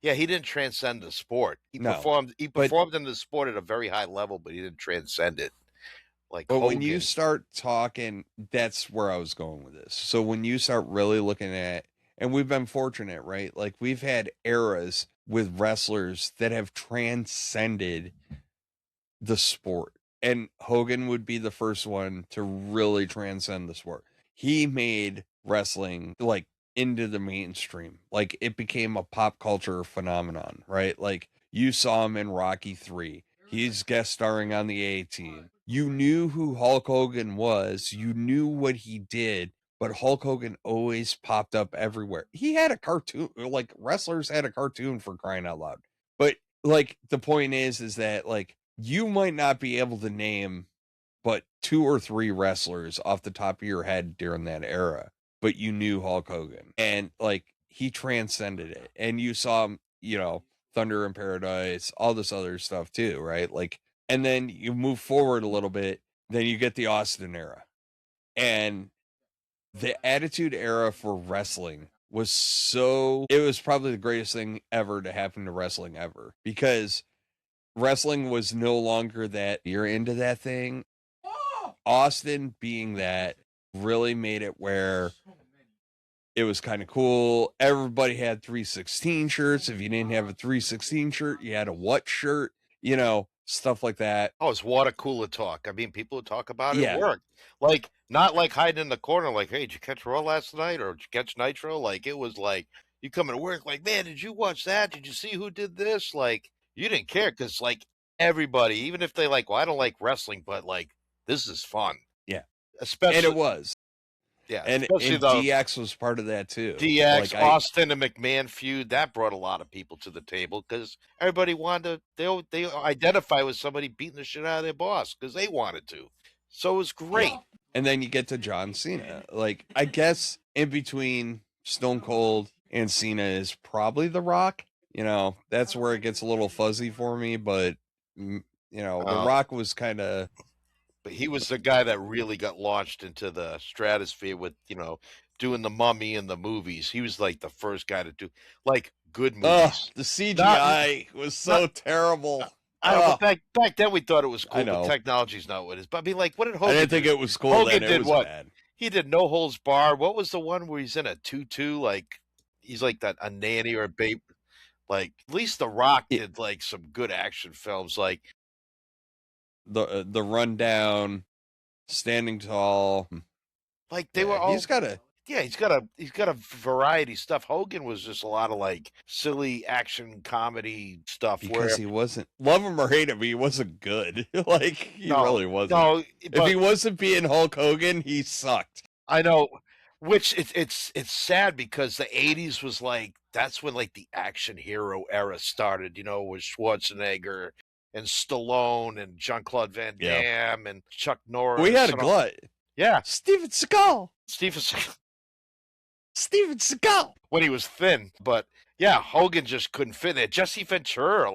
yeah, he didn't transcend the sport. He performed in the sport at a very high level, but he didn't transcend it. Like, but Hogan. When you start talking, that's where I was going with this. So when you start really looking at, and we've been fortunate, right? Like we've had eras with wrestlers that have transcended the sport. And Hogan would be the first one to really transcend the sport. He made wrestling like into the mainstream. Like it became a pop culture phenomenon, right? Like you saw him in Rocky 3. He's guest starring on the A-Team. You knew who Hulk Hogan was. You knew what he did, but Hulk Hogan always popped up everywhere. He had a cartoon, like wrestlers had a cartoon, for crying out loud. But like the point is that like you might not be able to name but 2 or 3 wrestlers off the top of your head during that era, but you knew Hulk Hogan, and like he transcended it. And you saw him, Thunder in Paradise, all this other stuff too, right? Like, and then you move forward a little bit, then you get the Austin era. And the Attitude Era for wrestling it was probably the greatest thing ever to happen to wrestling ever, because wrestling was no longer that you're into that thing. Austin being that really made it where it was kind of cool. Everybody had 316 shirts. If you didn't have a 316 shirt, you had a what shirt, stuff like that. Oh, it's water cooler talk. I mean, people would talk about it at work. Like, not like hiding in the corner, like, hey, did you catch Raw last night? Or did you catch Nitro? Like, it was like, you come to work, like, man, did you watch that? Did you see who did this? Like, you didn't care because, like, everybody, even if they like, well, I don't like wrestling, but like, this is fun. Yeah. Especially. And it was. Yeah. And DX was part of that too. DX, like Austin and McMahon feud, that brought a lot of people to the table because everybody wanted to, they identify with somebody beating the shit out of their boss because they wanted to. So it was great. Yeah. And then you get to John Cena. Like, I guess in between Stone Cold and Cena is probably The Rock. That's where it gets a little fuzzy for me, but The Rock was kind of... But he was the guy that really got launched into the stratosphere with, doing the Mummy and the movies. He was like the first guy to do like good movies. The CGI was so terrible. I don't know, back then we thought it was cool, but technology's not what it is. But I mean, like, what did Hogan do? I didn't think it was cool. Hogan did what? Bad. He did No Holds Barred. What was the one where he's in a tutu? Like, he's like a nanny or a babe. Like, at least The Rock did like some good action films, like the Rundown, Standing Tall. Like they were all. He's got a variety stuff. Hogan was just a lot of like silly action comedy stuff. Because he wasn't, love him or hate him, he wasn't good. Like he really wasn't. No, if he wasn't being Hulk Hogan, he sucked. I know. Which it's sad because the 80s was like, that's when like the action hero era started, with Schwarzenegger and Stallone and Jean-Claude Van Damme and Chuck Norris. We had a glut. Yeah. Steven Seagal. Steven Seagal. When he was thin. But yeah, Hogan just couldn't fit it. Jesse Ventura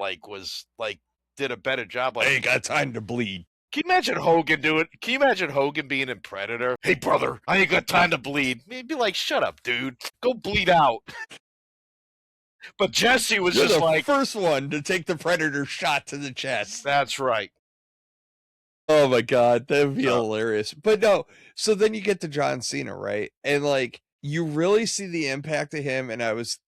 did a better job. Like, I ain't got time to bleed. Can you imagine Hogan doing? Can you imagine Hogan being in Predator? Hey, brother, I ain't got time to bleed. He'd be like, shut up, dude. Go bleed out. But Jesse was You're just the like first one to take the Predator shot to the chest. That's right. Oh my God, that would be hilarious. But no, so then you get to John Cena, right? And like, you really see the impact of him. And I was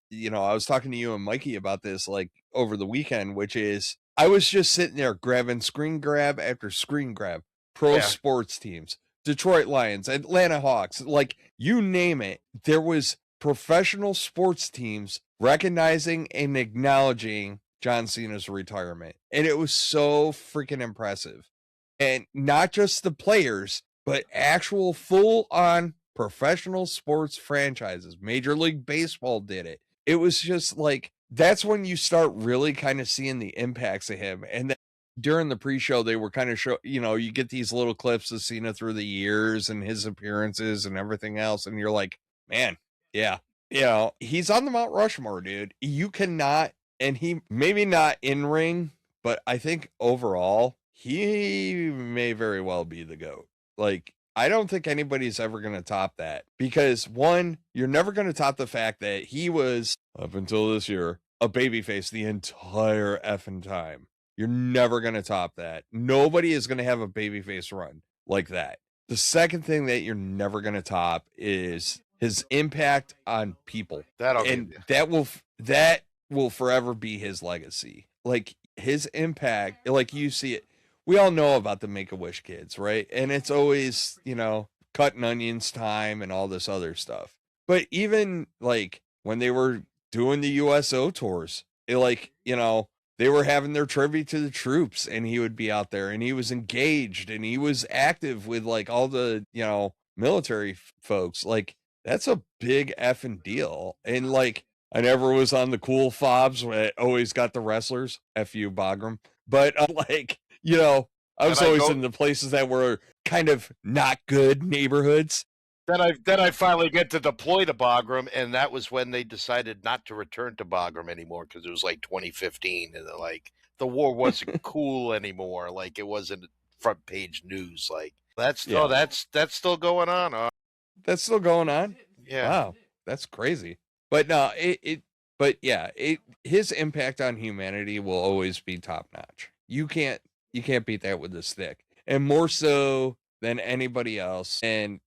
talking to you and Mikey about this like over the weekend, which is, I was just sitting there grabbing screen grab after screen grab, pro sports teams, Detroit Lions, Atlanta Hawks, like you name it. There was professional sports teams recognizing and acknowledging John Cena's retirement. And it was so freaking impressive. And not just the players, but actual full-on professional sports franchises. Major League Baseball did it. It was just like, that's when you start really kind of seeing the impacts of him. And then during the pre-show, they were kind of you get these little clips of Cena through the years and his appearances and everything else. And you're like, man, yeah, he's on the Mount Rushmore, dude. You cannot, and he maybe not in ring, but I think overall, he may very well be the GOAT. Like, I don't think anybody's ever going to top that, because one, you're never going to top the fact that he was, up until this year, a babyface the entire effing time. You're never going to top that. Nobody is going to have a babyface run like that. The second thing that you're never going to top is his impact on people. And that will forever be his legacy. Like, his impact, like, you see it. We all know about the Make-A-Wish kids, right? And it's always, cutting onions time and all this other stuff. But even, like, when they were doing the USO tours, they were having their tribute to the troops, and he would be out there, and he was engaged, and he was active with, like, all the, military folks. Like, that's a big effing deal. And, like, I never was on the cool fobs where it always got the wrestlers. F you, Bagram. But, I was always in the places that were kind of not good neighborhoods. Then I finally get to deploy to Bagram, and that was when they decided not to return to Bagram anymore, because it was like 2015, and like the war wasn't cool anymore. Like, it wasn't front page news. Like, that's still going on. That's still going on. Yeah. Wow, that's crazy. But no, his impact on humanity will always be top notch. You can't beat that with a stick, and more so than anybody else. And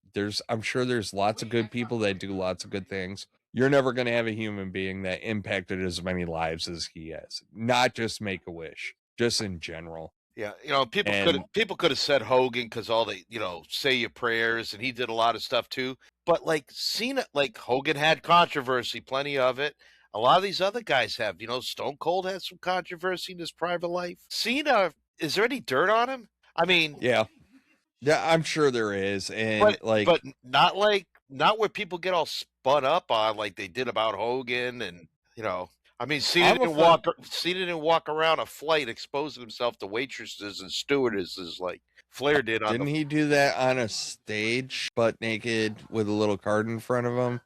I'm sure there's lots of good people that do lots of good things. You're never going to have a human being that impacted as many lives as he has. Not just Make-A-Wish, just in general. Yeah, people could have said Hogan because all they, say your prayers, and he did a lot of stuff too. But like Cena, like Hogan had controversy, plenty of it. A lot of these other guys have, Stone Cold had some controversy in his private life. Cena, is there any dirt on him? I mean, yeah, I'm sure there is, and but not where people get all spun up on like they did about Hogan, and I mean, Cena didn't walk around a flight exposing himself to waitresses and stewardesses like Flair did. Didn't he do that on a stage, butt naked, with a little card in front of him?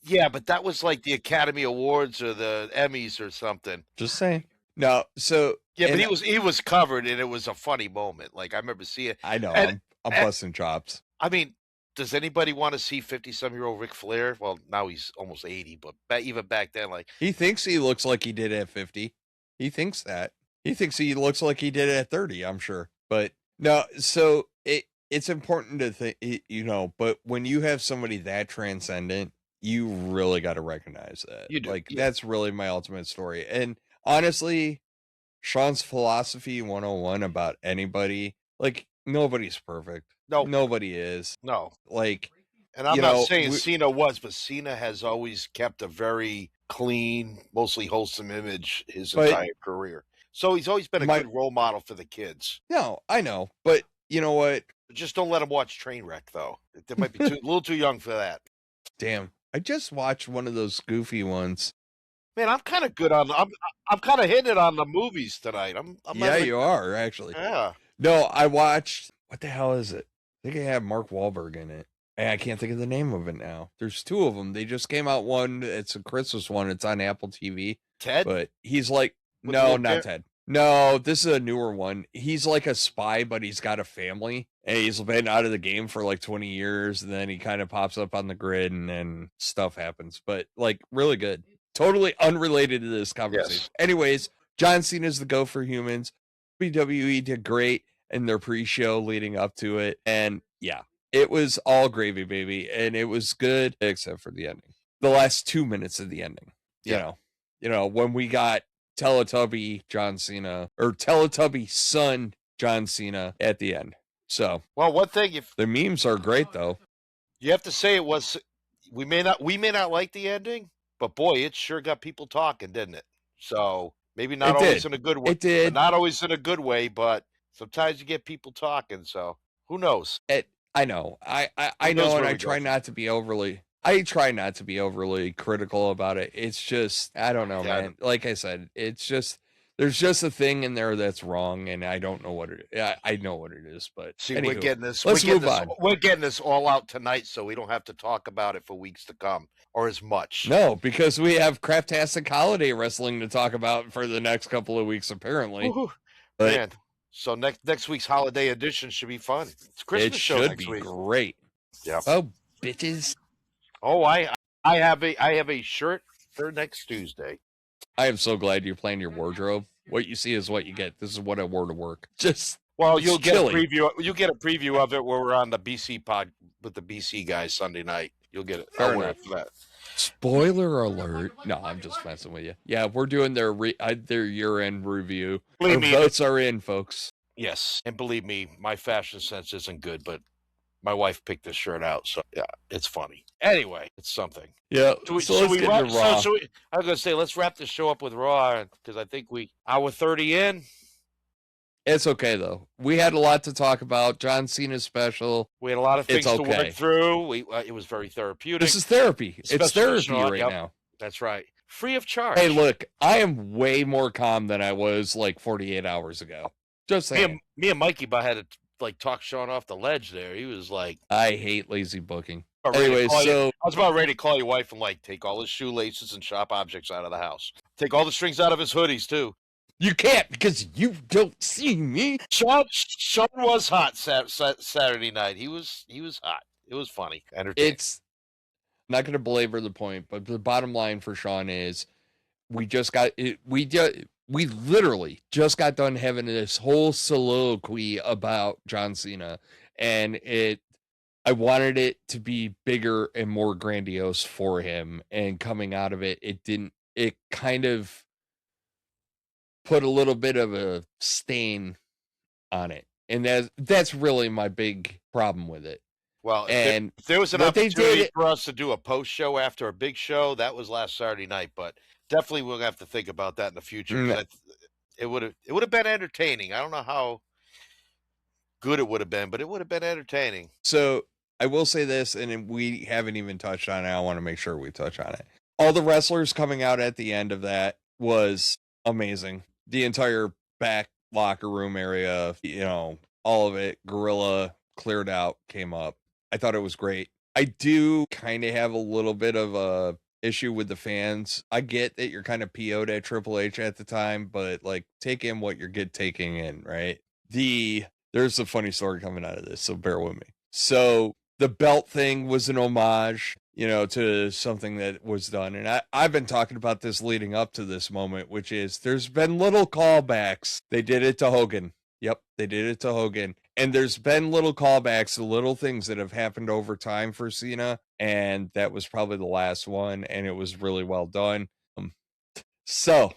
Yeah, but that was like the Academy Awards or the Emmys or something. Just saying. No, so yeah, but he was covered, and it was a funny moment. Like, I remember seeing it. I know, I'm busting chops. I mean, does anybody want to see 50-some-year-old Ric Flair? Well, now he's almost 80, but even back then, like, he thinks he looks like he did at 50. He thinks that. He thinks he looks like he did at 30, I'm sure. But no, so it's important to think, but when you have somebody that transcendent, you really got to recognize that. You do. Like, that's really my ultimate story. And honestly, Sean's philosophy 101 about anybody, like, nobody's perfect. No, nobody is. No, like, and I'm not saying Cena was, but Cena has always kept a very clean, mostly wholesome image his entire career. So he's always been a good role model for the kids. No, I know, but you know what? Just don't let them watch Trainwreck, though. They might be a little too young for that. Damn, I just watched one of those goofy ones. Man, I'm kind of good on. I'm kind of hitting it on the movies tonight. You are actually. Yeah. No, I watched. What the hell is it? I think I have Mark Wahlberg in it. And I can't think of the name of it now. There's two of them. They just came out one. It's a Christmas one. It's on Apple TV. Ted? But he's like, no, not Ted. No, this is a newer one. He's like a spy, but he's got a family. And he's been out of the game for like 20 years. And then he kind of pops up on the grid and then stuff happens. But like, really good. Totally unrelated to this conversation. Yes. Anyways, John Cena's the GOAT for humans. WWE did great in their pre-show leading up to it. And yeah, it was all gravy, baby. And it was good, except for the ending. The last 2 minutes of the ending. You know, when we got Teletubby John Cena, or Teletubby son John Cena at the end. So, well, one thing, if the memes are great though. You have to say it was, we may not like the ending, but boy, it sure got people talking, didn't it? So maybe not always in a good way. It did. Not always in a good way, but Sometimes you get people talking, so who knows? I know. I Who knows know, and where I we go try from not to be overly. I try not to be overly critical about it. It's just I don't know, Yeah, I man. Like I said, it's just there's just a thing in there that's wrong, and I don't know what it. I know what it is, but See, anywho, we're let's getting move this, on. we're getting this all out tonight, so we don't have to talk about it for weeks to come, or as much. No, because we have craptastic holiday wrestling to talk about for the next couple of weeks, apparently. Woo-hoo. But Man, so next week's holiday edition should be fun. It's a Christmas it show should next be week. great. Yeah. Oh, bitches! Oh, I have a shirt for next Tuesday. I am so glad you planned your wardrobe. What you see is what you get. This is what I wore to work. Just Well, it's you'll get chilly. a preview. You'll get a preview of it where we're on the BC pod with the BC guys Sunday night. You'll get it. Fair I'll wear enough. it for that. Spoiler alert! No, I'm just messing with you. Yeah, we're doing their year-end review. Believe Our me, votes are in, folks. Yes, and believe me, my fashion sense isn't good, but my wife picked this shirt out, so yeah, it's funny. Anyway, it's something. Yeah. So So let's get into Raw. I was gonna say let's wrap this show up with Raw because I think we hour 30 in. It's okay though. We had a lot to talk about. John Cena special. We had a lot of things It's to okay. work through. It was very therapeutic. This is therapy. It's Especially therapy Sean, right yep. now. That's right, free of charge. Hey, look, I am way more calm than I was like 48 hours ago. Just saying. Me and Mikey had to like talk Sean off the ledge there. He was like, I hate lazy booking. about ready to Anyway, call you- so I was about ready to call your wife and like take all his shoelaces and shop objects out of the house. Take all the strings out of his hoodies too. you can't because you don't see me. Sean was hot Saturday night. He was hot. It was funny. Entertaining. It's not going to belabor the point, but the bottom line for Sean is we just got it. We literally just got done having this whole soliloquy about John Cena, and I wanted it to be bigger and more grandiose for him. And coming out of it, it didn't. It kind of put a little bit of a stain on it, and that's really my big problem with it. Well, And if there was an what they opportunity did- for us to do a post show after a big show, that was last Saturday night. But definitely we'll have to think about that in the future. 'Cause it would have been entertaining. I don't know how good it would have been, but it would have been entertaining. So I will say this, and we haven't even touched on it. I want to make sure we touch on it. All the wrestlers coming out at the end of that was amazing. The entire back locker room area, all of it, Gorilla cleared out, came up. I thought it was great. I do kind of have a little bit of a issue with the fans. I get that you're kind of PO'd at Triple H at the time, but like take in what you're taking in, right? There's a funny story coming out of this, so bear with me. So the belt thing was an homage, to something that was done. And I've been talking about this leading up to this moment, which is there's been little callbacks. They did it to Hogan. Yep, they did it to Hogan. And there's been little callbacks to little things that have happened over time for Cena. And that was probably the last one. And it was really well done. So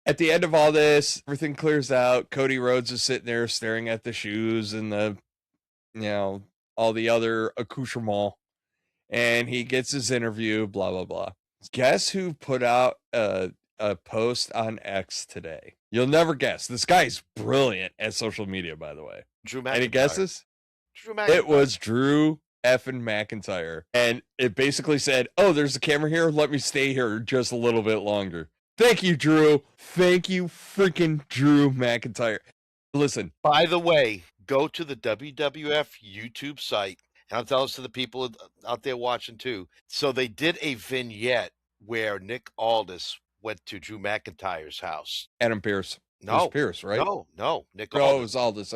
at the end of all this, everything clears out. Cody Rhodes is sitting there staring at the shoes and all the other accoutrements. And he gets his interview, blah, blah, blah. Guess who put out a post on X today? You'll never guess. This guy's brilliant at social media, by the way. Drew McIntyre. Any guesses? Drew McIntyre. It was Drew effing McIntyre. And it basically said, oh, there's a camera here. Let me stay here just a little bit longer. Thank you, Drew. Thank you, freaking Drew McIntyre. Listen. By the way, go to the WWF YouTube site. And I'll tell this to the people out there watching too. So they did a vignette where Nick Aldis went to Drew McIntyre's house. Adam Pearce. No, it was Pearce, right? No, Nick Oh, Aldis. it was Aldis.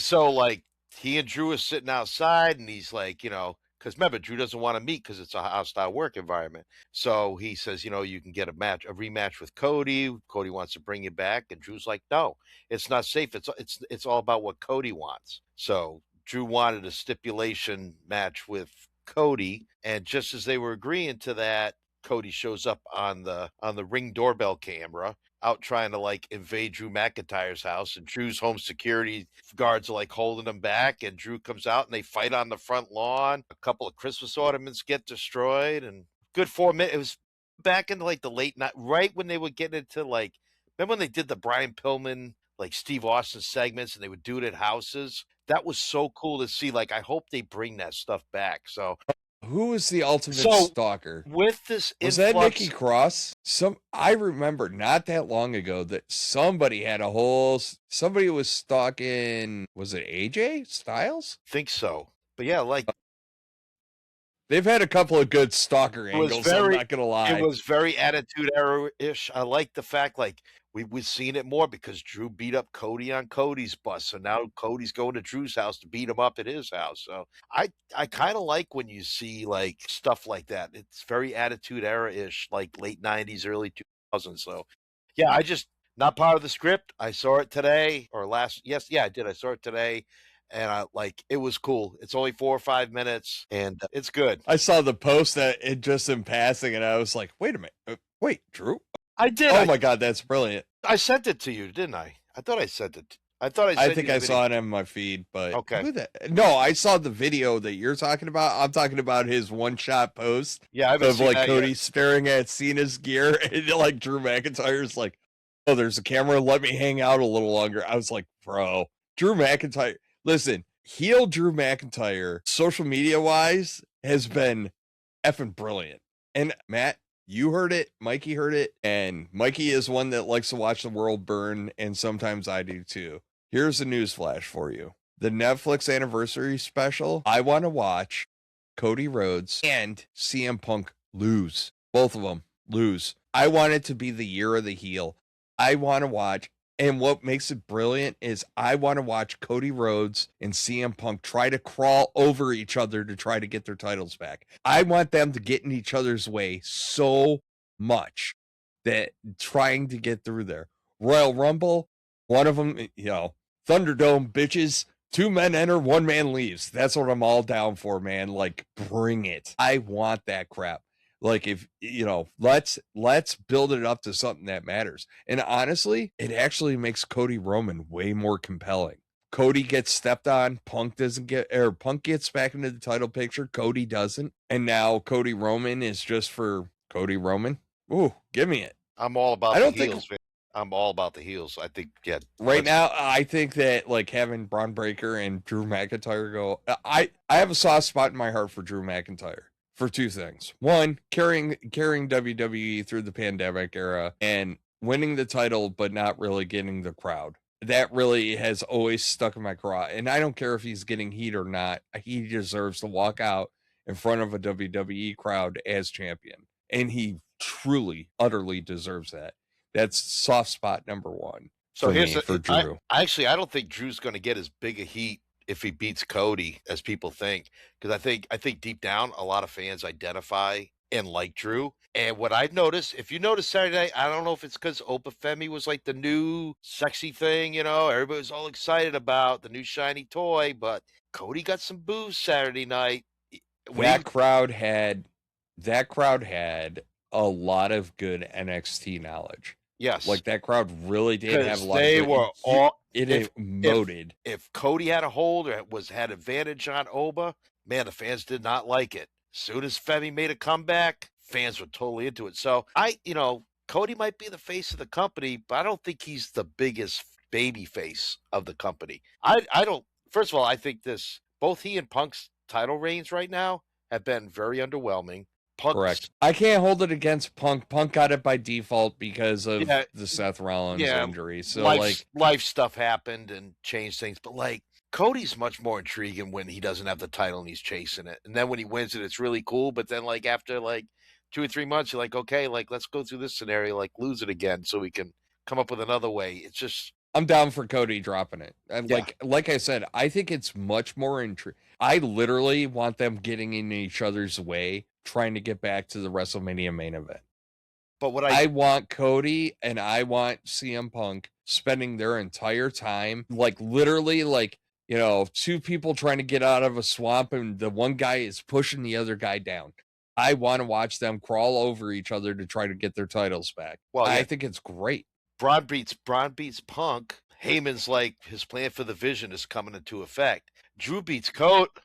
So like he and Drew are sitting outside, and he's like, because remember, Drew doesn't want to meet because it's a hostile work environment. So he says, you can get a rematch with Cody. Cody wants to bring you back, and Drew's like, no, it's not safe. It's all about what Cody wants. So Drew wanted a stipulation match with Cody, and just as they were agreeing to that, Cody shows up on the Ring doorbell camera out trying to like invade Drew McIntyre's house, and Drew's home security guards are like holding him back, and Drew comes out and they fight on the front lawn. A couple of Christmas ornaments get destroyed, and good 4 minutes. It was back in like the late night, right when they were getting into like, remember when they did the Brian Pillman like Steve Austin segments, and they would do it at houses. That was so cool to see. Like, I hope they bring that stuff back. So, Who was the ultimate so stalker? with this Was that influx, Nikki Cross? I remember not that long ago that somebody was stalking, was it AJ Styles? think so. But yeah, like They've had a couple of good stalker it was angles, I'm not gonna lie. it was very attitude error-ish. I like the fact, like, we've seen it more because Drew beat up Cody on Cody's bus, so now Cody's going to Drew's house to beat him up at his house. So I kind of like when you see like stuff like that. It's very attitude era-ish, like late 90s, early 2000s. So yeah, I just not part of the script. I saw it today or last. Yes, yeah, I did. I saw it today. And I like it was cool. It's only 4 or 5 minutes, and it's good. I saw the post that it just in passing, and I was like, "Wait a minute, wait, Drew." I did. Oh my god, that's brilliant! I sent it to you, didn't I? I thought I sent it. I thought I I sent think you the I video. saw it in my feed, but Okay. No, I saw the video that you're talking about. I'm talking about his one-shot post Yeah, I haven't of seen like that Cody yet. staring at Cena's gear, and like Drew McIntyre's like, "Oh, there's a camera. Let me hang out a little longer." I was like, "Bro, Drew McIntyre." Listen, heel Drew McIntyre, social media wise, has been effing brilliant. And Matt, you heard it, Mikey heard it, and Mikey is one that likes to watch the world burn, and sometimes I do too. Here's a news flash for you. The Netflix anniversary special, I want to watch Cody Rhodes and CM Punk lose. Both of them lose. I want it to be the year of the heel. I want to watch, and what makes it brilliant is I want to watch Cody Rhodes and CM Punk try to crawl over each other to try to get their titles back. I want them to get in each other's way so much that trying to get through there. Royal Rumble, one of them, Thunderdome, bitches. 2 men enter, 1 man leaves. That's what I'm all down for, man. Like, bring it. I want that crap. Like, if let's build it up to something that matters. And honestly, it actually makes Cody Roman way more compelling. Cody gets stepped on, Punk gets back into the title picture, Cody doesn't. And now Cody Roman is just for Cody Roman. Ooh, give me it. I'm all about I don't the think- heels, man. I'm all about the heels. I think, yeah. Right now, I think that like having Bron Breakker and Drew McIntyre go, I have a soft spot in my heart for Drew McIntyre for 2 things. One, carrying WWE through the pandemic era and winning the title, but not really getting the crowd. That really has always stuck in my craw. And I don't care if he's getting heat or not. He deserves to walk out in front of a WWE crowd as champion. And he truly, utterly deserves that. That's soft spot number 1 So for here's me, for Drew. I don't think Drew's going to get as big a heat if he beats Cody as people think, because I think deep down a lot of fans identify and like Drew. And what I've noticed, if you notice Saturday night, I don't know if it's because Oberfemi was like the new sexy thing, everybody was all excited about the new shiny toy, but Cody got some boos Saturday night. That crowd had a lot of good NXT knowledge. Yes. Like that crowd really did have a lot they of were all emoted. If Cody had a hold or had advantage on Oba, man, the fans did not like it. Soon as Femi made a comeback, fans were totally into it. So Cody might be the face of the company, but I don't think he's the biggest baby face of the company. I don't. First of all, I think both he and Punk's title reigns right now have been very underwhelming. Correct. I can't hold it against Punk. Punk got it by default because of the Seth Rollins injury. So life stuff happened and changed things. But like Cody's much more intriguing when he doesn't have the title and he's chasing it. And then when he wins it, it's really cool. But then like after like 2 or 3 months, you're like, okay, like let's go through this scenario, like lose it again so we can come up with another way. It's just I'm down for Cody dropping it. And like I said, I think it's much more intriguing. I literally want them getting in each other's way, trying to get back to the WrestleMania main event. But what I want Cody and I want CM Punk spending their entire time, like literally, like, 2 people trying to get out of a swamp and the one guy is pushing the other guy down. I want to watch them crawl over each other to try to get their titles back. Well, I think it's great. Bron beats Punk. Heyman's like his plan for the Vision is coming into effect. Drew beats Cody.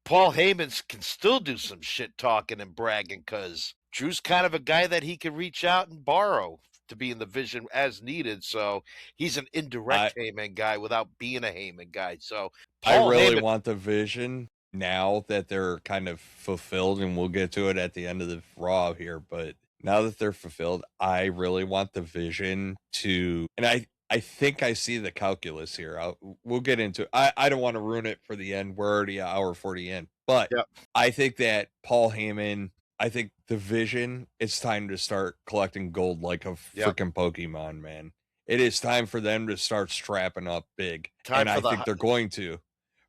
Paul Heyman can still do some shit talking and bragging because Drew's kind of a guy that he can reach out and borrow to be in the Vision as needed. So he's an indirect Heyman guy without being a Heyman guy. So I Paul really Heyman, want the Vision now that they're kind of fulfilled, and we'll get to it at the end of the Raw here, but now that they're fulfilled, I really want the Vision to, and I think I see the calculus here. We'll get into it. I don't want to ruin it for the end. We're already an hour 40 in, but Yep. I think that Paul Heyman, I think the Vision, it's time to start collecting gold like a Yep. freaking Pokemon, man. It is time for them to start strapping up big, Time and for I the think hi- they're going to.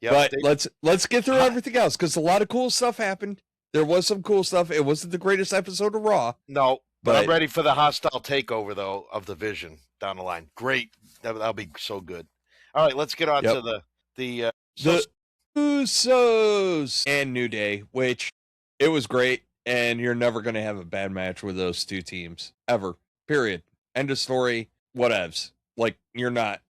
Yep, But they- let's get through Hi- everything else, because a lot of cool stuff happened. There was some cool stuff. It wasn't the greatest episode of Raw. no, but I'm But- ready for the hostile takeover though of the Vision down the line. Great, that'll be so good. All right, let's get on Yep. to the The Usos and New Day, which it was great, and you're never going to have a bad match with those two teams ever. Period. End of story. Whatevs. Like, you're not.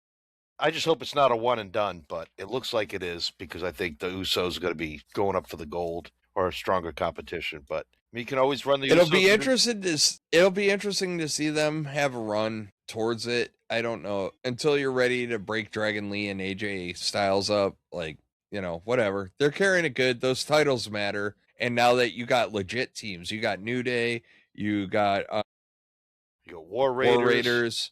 I just hope it's not a one and done, but it looks like it is because I think the Usos are going to be going up for the gold or a stronger competition. But you can always run the. It'll Usos be to interesting to. It'll be interesting to see them have a run towards it. I don't know until you're ready to break Dragon Lee and AJ Styles up. Like, whatever. They're carrying it good. Those titles matter. And now that you got legit teams, you got New Day, you got You got War Raiders,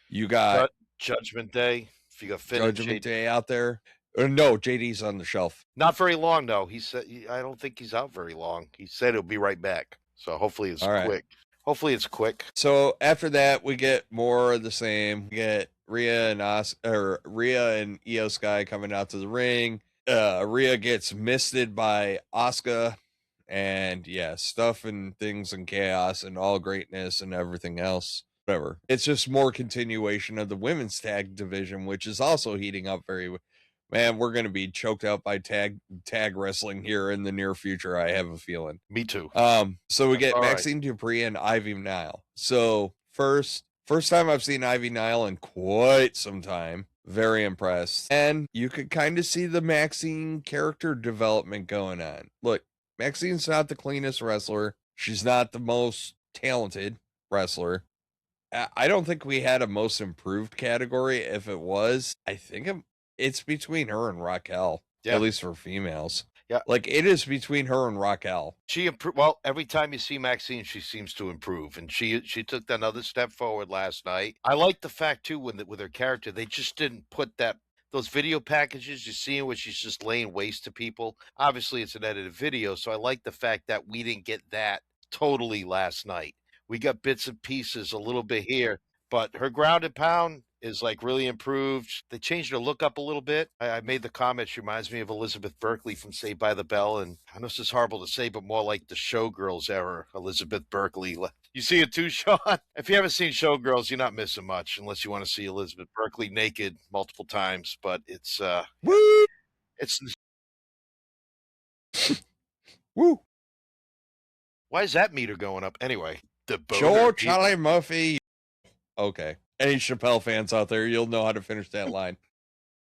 you got Judgment Day. If you got Finn and Judgment JD. Day out there. No, JD's on the shelf. Not very long though. He said I don't think he's out very long. He said he'll be right back. So hopefully it's All right. quick. Hopefully it's quick. So after that, we get more of the same. We get Rhea and Io Sky coming out to the ring. Rhea gets misted by Asuka, and stuff and things and chaos and all greatness and everything else. Whatever. It's just more continuation of the women's tag division, which is also heating up very. Man, we're going to be choked out by tag wrestling here in the near future. I have a feeling. Me too. So we get All right. Maxine Dupree and Ivy Nile. So first time I've seen Ivy Nile in quite some time. Very impressed. And you could kind of see the Maxine character development going on. Look, Maxine's not the cleanest wrestler. She's not the most talented wrestler. I don't think we had a most improved category. If it was, I think it's between her and Raquel, at least for females. Yeah. Like, it is between her and Raquel. She improved. Well, every time you see Maxine, she seems to improve, and she took another step forward last night. I like the fact too with her character, they just didn't put those video packages you see where she's just laying waste to people. Obviously, it's an edited video, so I like the fact that we didn't get that totally last night. We got bits and pieces a little bit here, but her ground and pound is like really improved. They changed her look up a little bit. I made the comment, she reminds me of Elizabeth Berkley from Saved by the Bell. And I know this is horrible to say, but more like the Showgirls era, Elizabeth Berkley. You see it too, Sean? If you haven't seen Showgirls, you're not missing much unless you want to see Elizabeth Berkley naked multiple times. But it's Woo! it's Woo! why is that meter going up anyway? The Joe Charlie Murphy. Okay. Any Chappelle fans out there, you'll know how to finish that line.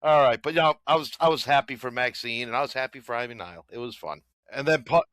All right, but I was happy for Maxine and I was happy for Ivy Nile. It was fun. And then Punk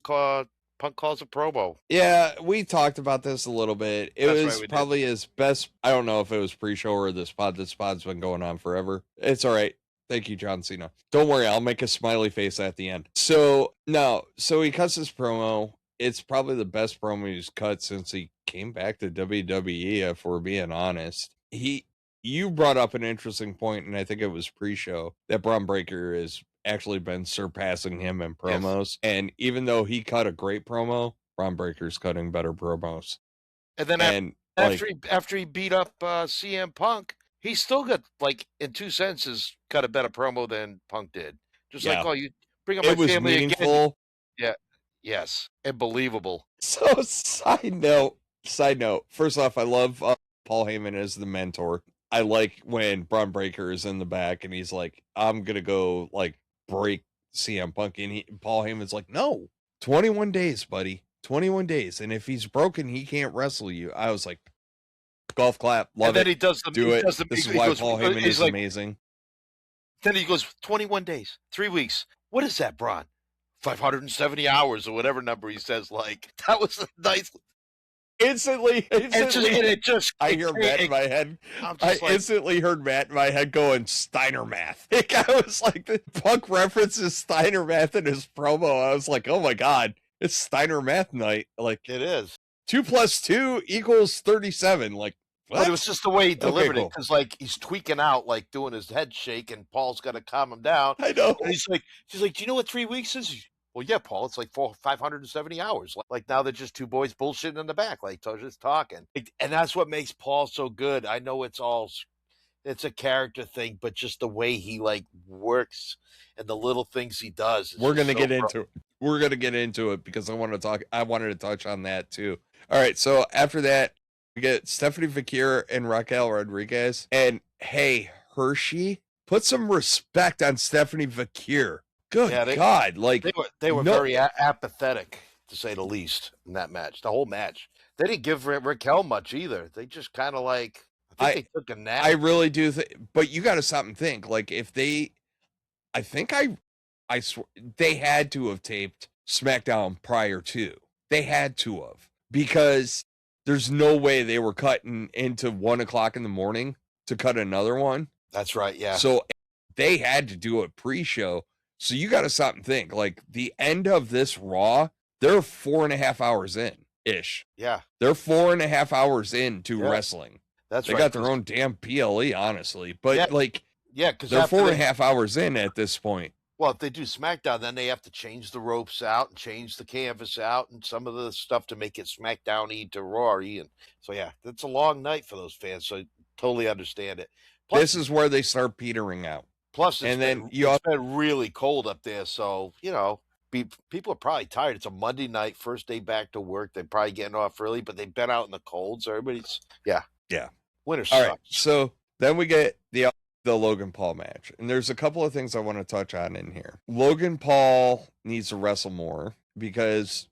calls a promo. Yeah, we talked about this a little bit. It That's was right, we probably his best. I don't know if it was pre-show or this pod. This pod's been going on forever. It's all right. Thank you, John Cena. Don't worry, I'll make a smiley face at the end. So he cuts his promo. It's probably the best promo he's cut since he came back to WWE, if we're being honest. You brought up an interesting point, and I think it was pre-show, that Bron Breakker has actually been surpassing him in promos. Yes. And even though he cut a great promo, Bron Breakker's cutting better promos. And then after he beat up CM Punk, he still got, like, in 2 sentences, cut a better promo than Punk did. Just like, you bring up my family meaningful. again. Yeah. Yes. And believable. So, side note. First off, I love Paul Heyman as the mentor. I like when Bron Breakker is in the back and he's like, I'm going to go, like, break CM Punk. And Paul Heyman's like, no, 21 days, buddy. 21 days. And if he's broken, he can't wrestle you. I was like, golf clap. Love and then it. He does This is why Paul Heyman is like, amazing. Then he goes, 21 days, 3 weeks. What is that, Bron? 570 hours or whatever number he says. Like, that was a nice. instantly. And it just I hear Matt in my head. I'm I just like, instantly heard Matt in my head going Steiner math. Like, I was like, the Punk references Steiner math in his promo. I was like, oh my god, it's Steiner math night. Like, it is. 2 + 2 = 37. Like, what? But it was just the way he delivered cool. it, because like he's tweaking out, like doing his head shake, and Paul's got to calm him down. I know. And she's like, do you know what 3 weeks is? Well, yeah, Paul, it's like 570 hours. Like now they're just two boys bullshitting in the back, like just talking. And that's what makes Paul so good. I know it's a character thing, but just the way he like works and the little things he does. We're gonna get into it. We're gonna get into it because I wanted to touch on that too. All right, so after that, we get Stephanie Fakir and Raquel Rodriguez. And hey, Hershey, put some respect on Stephanie Fakir. Good God. Like, they were very apathetic, to say the least, in that match. The whole match. They didn't give Raquel much either. They just kind of like, I think they took a nap. I really do think, but you got to stop and think. Like, if they, I think I swear, they had to have taped SmackDown prior to. They had to have, because there's no way they were cutting into 1 o'clock in the morning to cut another one. That's right, yeah. So they had to do it pre-show. So you got to stop and think. Like, the end of this Raw, they're 4.5 hours in ish. Yeah, they're 4.5 hours into wrestling. That's they right. got their own damn PLE, honestly. But because they're 4.5 hours in at this point. Well, if they do SmackDown, then they have to change the ropes out and change the canvas out and some of the stuff to make it SmackDown-y to Raw-y. And so, yeah, it's a long night for those fans. So I totally understand it. Plus, this is where they start petering out. Plus, it's been really cold up there. So, people are probably tired. It's a Monday night, first day back to work. They're probably getting off early, but they've been out in the cold. So everybody's, yeah. Winter sucks. All right, so then we get the Logan Paul match. And there's a couple of things I want to touch on in here. Logan Paul needs to wrestle more because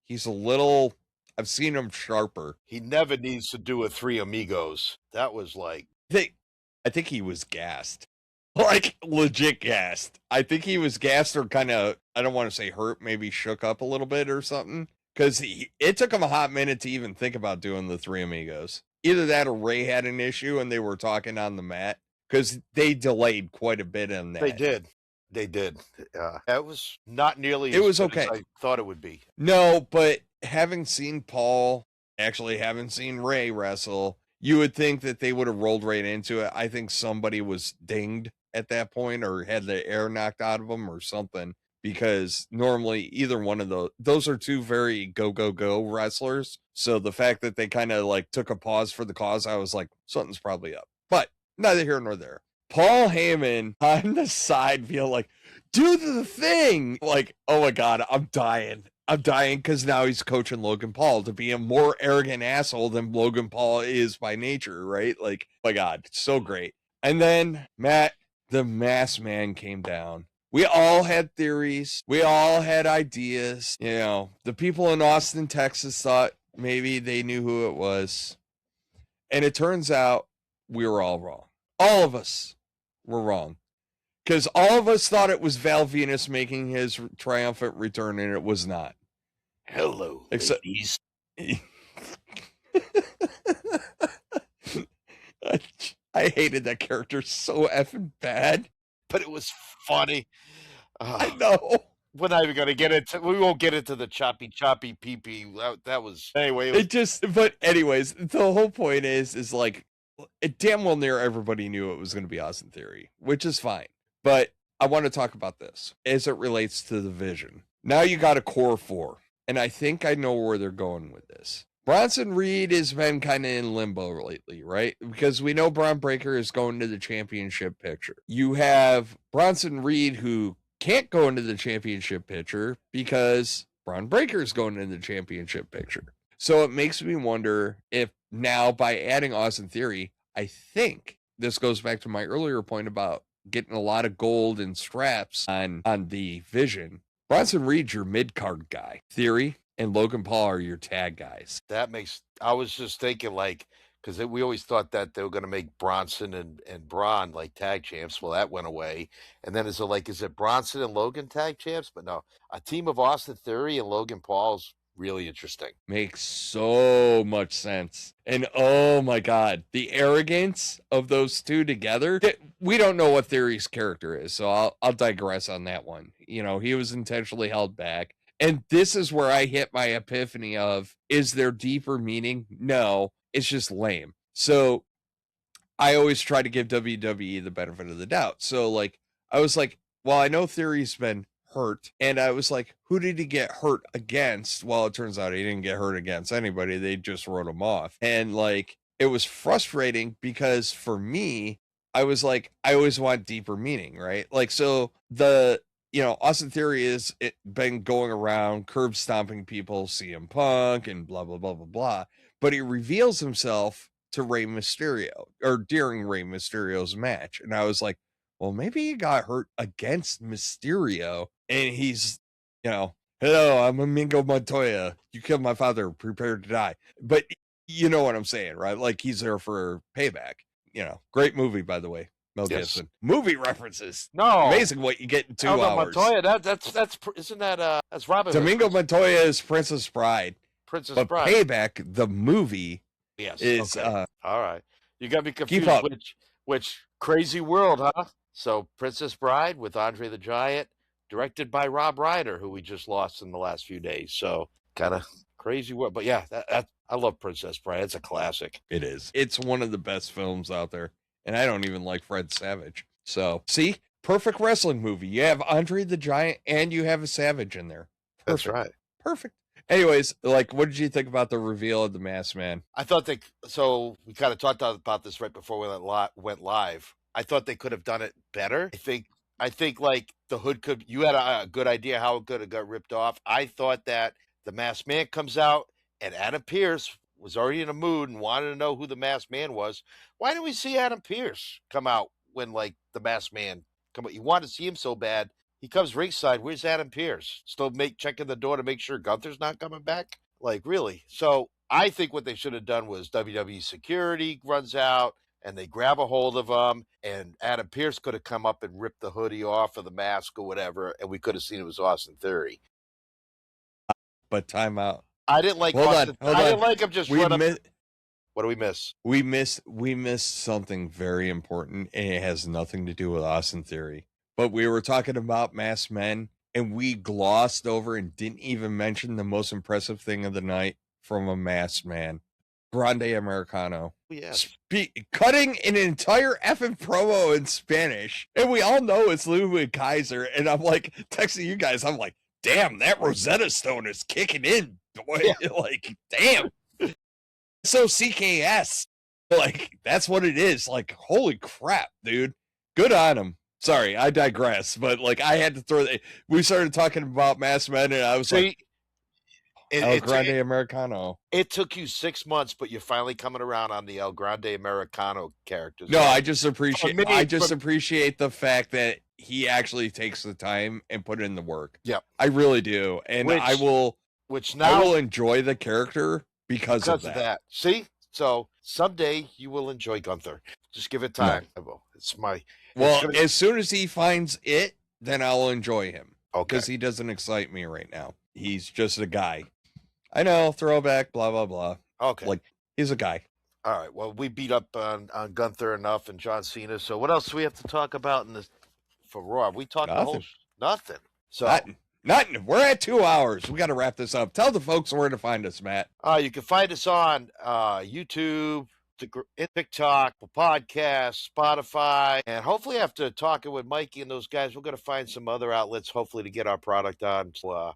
he's a little, I've seen him sharper. He never needs to do a Three Amigos. That was like, I think he was gassed. Like, legit gassed. I think he was gassed, or kind of, I don't want to say hurt, maybe shook up a little bit or something. Because it took him a hot minute to even think about doing the Three Amigos. Either that or Ray had an issue and they were talking on the mat, because they delayed quite a bit on that. They did. It was not nearly as good as I thought it would be. No, but having seen Paul, actually haven't seen Ray wrestle, you would think that they would have rolled right into it. I think somebody was dinged at that point or had the air knocked out of them or something, because normally either one of those are two very go wrestlers. So the fact that they kind of like took a pause for the cause, I was like, something's probably up. But neither here nor there. Paul Heyman on the side feel like, do the thing. Like, oh my God, I'm dying because now he's coaching Logan Paul to be a more arrogant asshole than Logan Paul is by nature, right? Like, oh my God, so great. And then Matt, the masked man, came down. We all had theories. We all had ideas. The people in Austin, Texas thought maybe they knew who it was. And it turns out we were all wrong. All of us were wrong. Because all of us thought it was Val Venus making his triumphant return, and it was not. Hello, ladies. I hated that character so effing bad. But it was funny. I know. We're not even going to get into, we won't get into the choppy pee-pee. That was, anyway. But anyways, the whole point is like, damn well near everybody knew it was going to be Austin Theory, which is fine. But I want to talk about this as it relates to the vision. Now you got a core four, and I think I know where they're going with this. Bronson Reed has been kind of in limbo lately, right? Because we know Bron Breakker is going to the championship picture. You have Bronson Reed, who can't go into the championship picture because Bron Breakker is going into the championship picture. So it makes me wonder if now, by adding Austin Theory, I think this goes back to my earlier point about getting a lot of gold and straps on the vision. Bronson Reed's your mid-card guy. Theory and Logan Paul are your tag guys. I was just thinking, like, because we always thought that they were going to make Bronson and Bron like tag champs. Well, that went away. And then is it Bronson and Logan tag champs? But no, a team of Austin Theory and Logan Paul's Really interesting. Makes so much sense. And oh my God, the arrogance of those two together. We don't know what Theory's character is, so I'll digress on that one. You know, he was intentionally held back. And this is where I hit my epiphany of, is there deeper meaning? No, it's just lame. So I always try to give WWE the benefit of the doubt. So like, I was like, well, I know Theory's been hurt, and I was like, who did he get hurt against? Well, it turns out he didn't get hurt against anybody. They just wrote him off. And like, it was frustrating because for me, I was like, I always want deeper meaning, right? Like, so Austin Theory has been going around curb stomping people, CM Punk and blah, blah, blah, blah, blah. But he reveals himself to Rey Mysterio, or during Rey Mysterio's match. And I was like, well, maybe he got hurt against Mysterio, and he's, hello, I'm Amigo Montoya. You killed my father. Prepare to die. But you know what I'm saying, right? Like, he's there for payback. Great movie, by the way. Mel Gibson. Movie references. No, amazing what you get in 2 hours. Montoya. Isn't that's Robin? Domingo Montoya is Princess Bride. But Bride. Payback, the movie, is okay. All right. You got me confused. Keep up. Which crazy world, huh? So Princess Bride with Andre the Giant, directed by Rob Reiner, who we just lost in the last few days. So kind of crazy world. But yeah, I love Princess Bride. It's a classic. It is. It's one of the best films out there. And I don't even like Fred Savage. So, see? Perfect wrestling movie. You have Andre the Giant and you have a Savage in there. Perfect. That's right. Perfect. Anyways, like, what did you think about the reveal of the Masked Man? I thought so we kind of talked about this right before we went live. I thought they could have done it better. I think like the hood you had a good idea how it could have got ripped off. I thought that the Masked Man comes out and Adam Pearce was already in a mood and wanted to know who the Masked Man was. Why didn't we see Adam Pearce come out when like the Masked Man come out? You wanted to see him so bad. He comes ringside. Where's Adam Pearce? Still checking the door to make sure Gunther's not coming back? Like, really? So I think what they should have done was WWE security runs out and they grab a hold of him, and Adam Pearce could have come up and ripped the hoodie off of the mask or whatever, and we could have seen it was Austin Theory. But time out. I didn't like Austin. I didn't like him just run up. What do we miss? We missed something very important, and it has nothing to do with Austin Theory. But we were talking about Masked Men, and we glossed over and didn't even mention the most impressive thing of the night from a Masked Man. Grande Americano. Yes. Cutting an entire effing promo in Spanish. And we all know it's Ludwig Kaiser. And I'm like, texting you guys, I'm like, damn, that Rosetta Stone is kicking in, boy. Yeah. Like, damn. So CKS. Like, that's what it is. Like, holy crap, dude. Good on him. Sorry, I digress. But, like, I had to throw that. We started talking about Masked Men, and I was like, El Grande Americano. It took you 6 months, but you're finally coming around on the El Grande Americano characters. No, I just appreciate appreciate the fact that he actually takes the time and put in the work. Yeah, I really do, and I will enjoy the character because of that. See, so someday you will enjoy Gunther. Just give it time. No. As soon as he finds it, then I'll enjoy him. Okay, because he doesn't excite me right now. He's just a guy. I know, throwback, blah, blah, blah. Okay. Like, he's a guy. All right. Well, we beat up on Gunther enough and John Cena. So what else do we have to talk about in this for Raw? We talked nothing. So nothing. We're at 2 hours. We got to wrap this up. Tell the folks where to find us, Matt. You can find us on YouTube, TikTok, podcast, Spotify, and hopefully after talking with Mikey and those guys, we're going to find some other outlets, hopefully, to get our product on. So,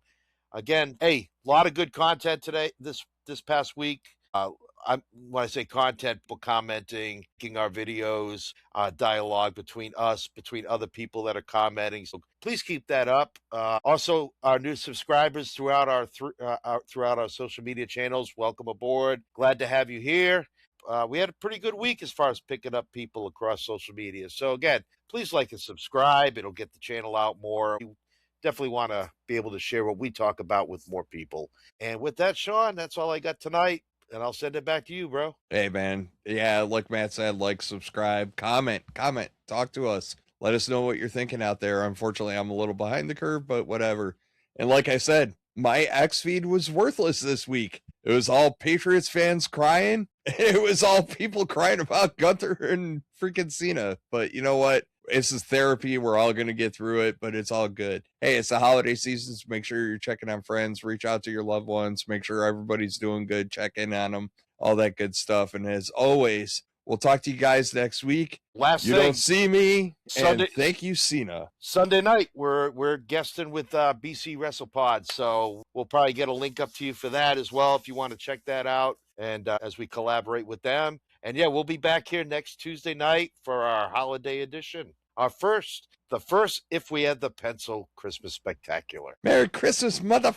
again, hey, a lot of good content today, this past week. When I say content, people commenting, making our videos, dialogue between us, between other people that are commenting. So please keep that up. Also, our new subscribers throughout our social media channels, welcome aboard. Glad to have you here. We had a pretty good week as far as picking up people across social media. So again, please like and subscribe. It'll get the channel out more. Definitely want to be able to share what we talk about with more people. And with that, Sean, that's all I got tonight. And I'll send it back to you, bro. Hey, man. Yeah, like Matt said, like, subscribe, comment, talk to us. Let us know what you're thinking out there. Unfortunately, I'm a little behind the curve, but whatever. And like I said, my X feed was worthless this week. It was all Patriots fans crying. It was all people crying about Gunther and freaking Cena. But you know what? This is therapy. We're all going to get through it, but it's all good. Hey, it's the holiday season. So make sure you're checking on friends. Reach out to your loved ones. Make sure everybody's doing good. Check in on them. All that good stuff. And as always, we'll talk to you guys next week. Last you thing, don't see me. Sunday, and thank you, Cena. Sunday night, we're guesting with BC WrestlePod, so we'll probably get a link up to you for that as well if you want to check that out. And as we collaborate with them, and yeah, we'll be back here next Tuesday night for our holiday edition. The first If We Had the Pencil Christmas Spectacular. Merry Christmas, mother.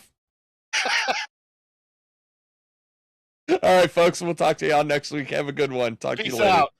All right, folks. We'll talk to y'all next week. Have a good one. Talk to you Peace later. out.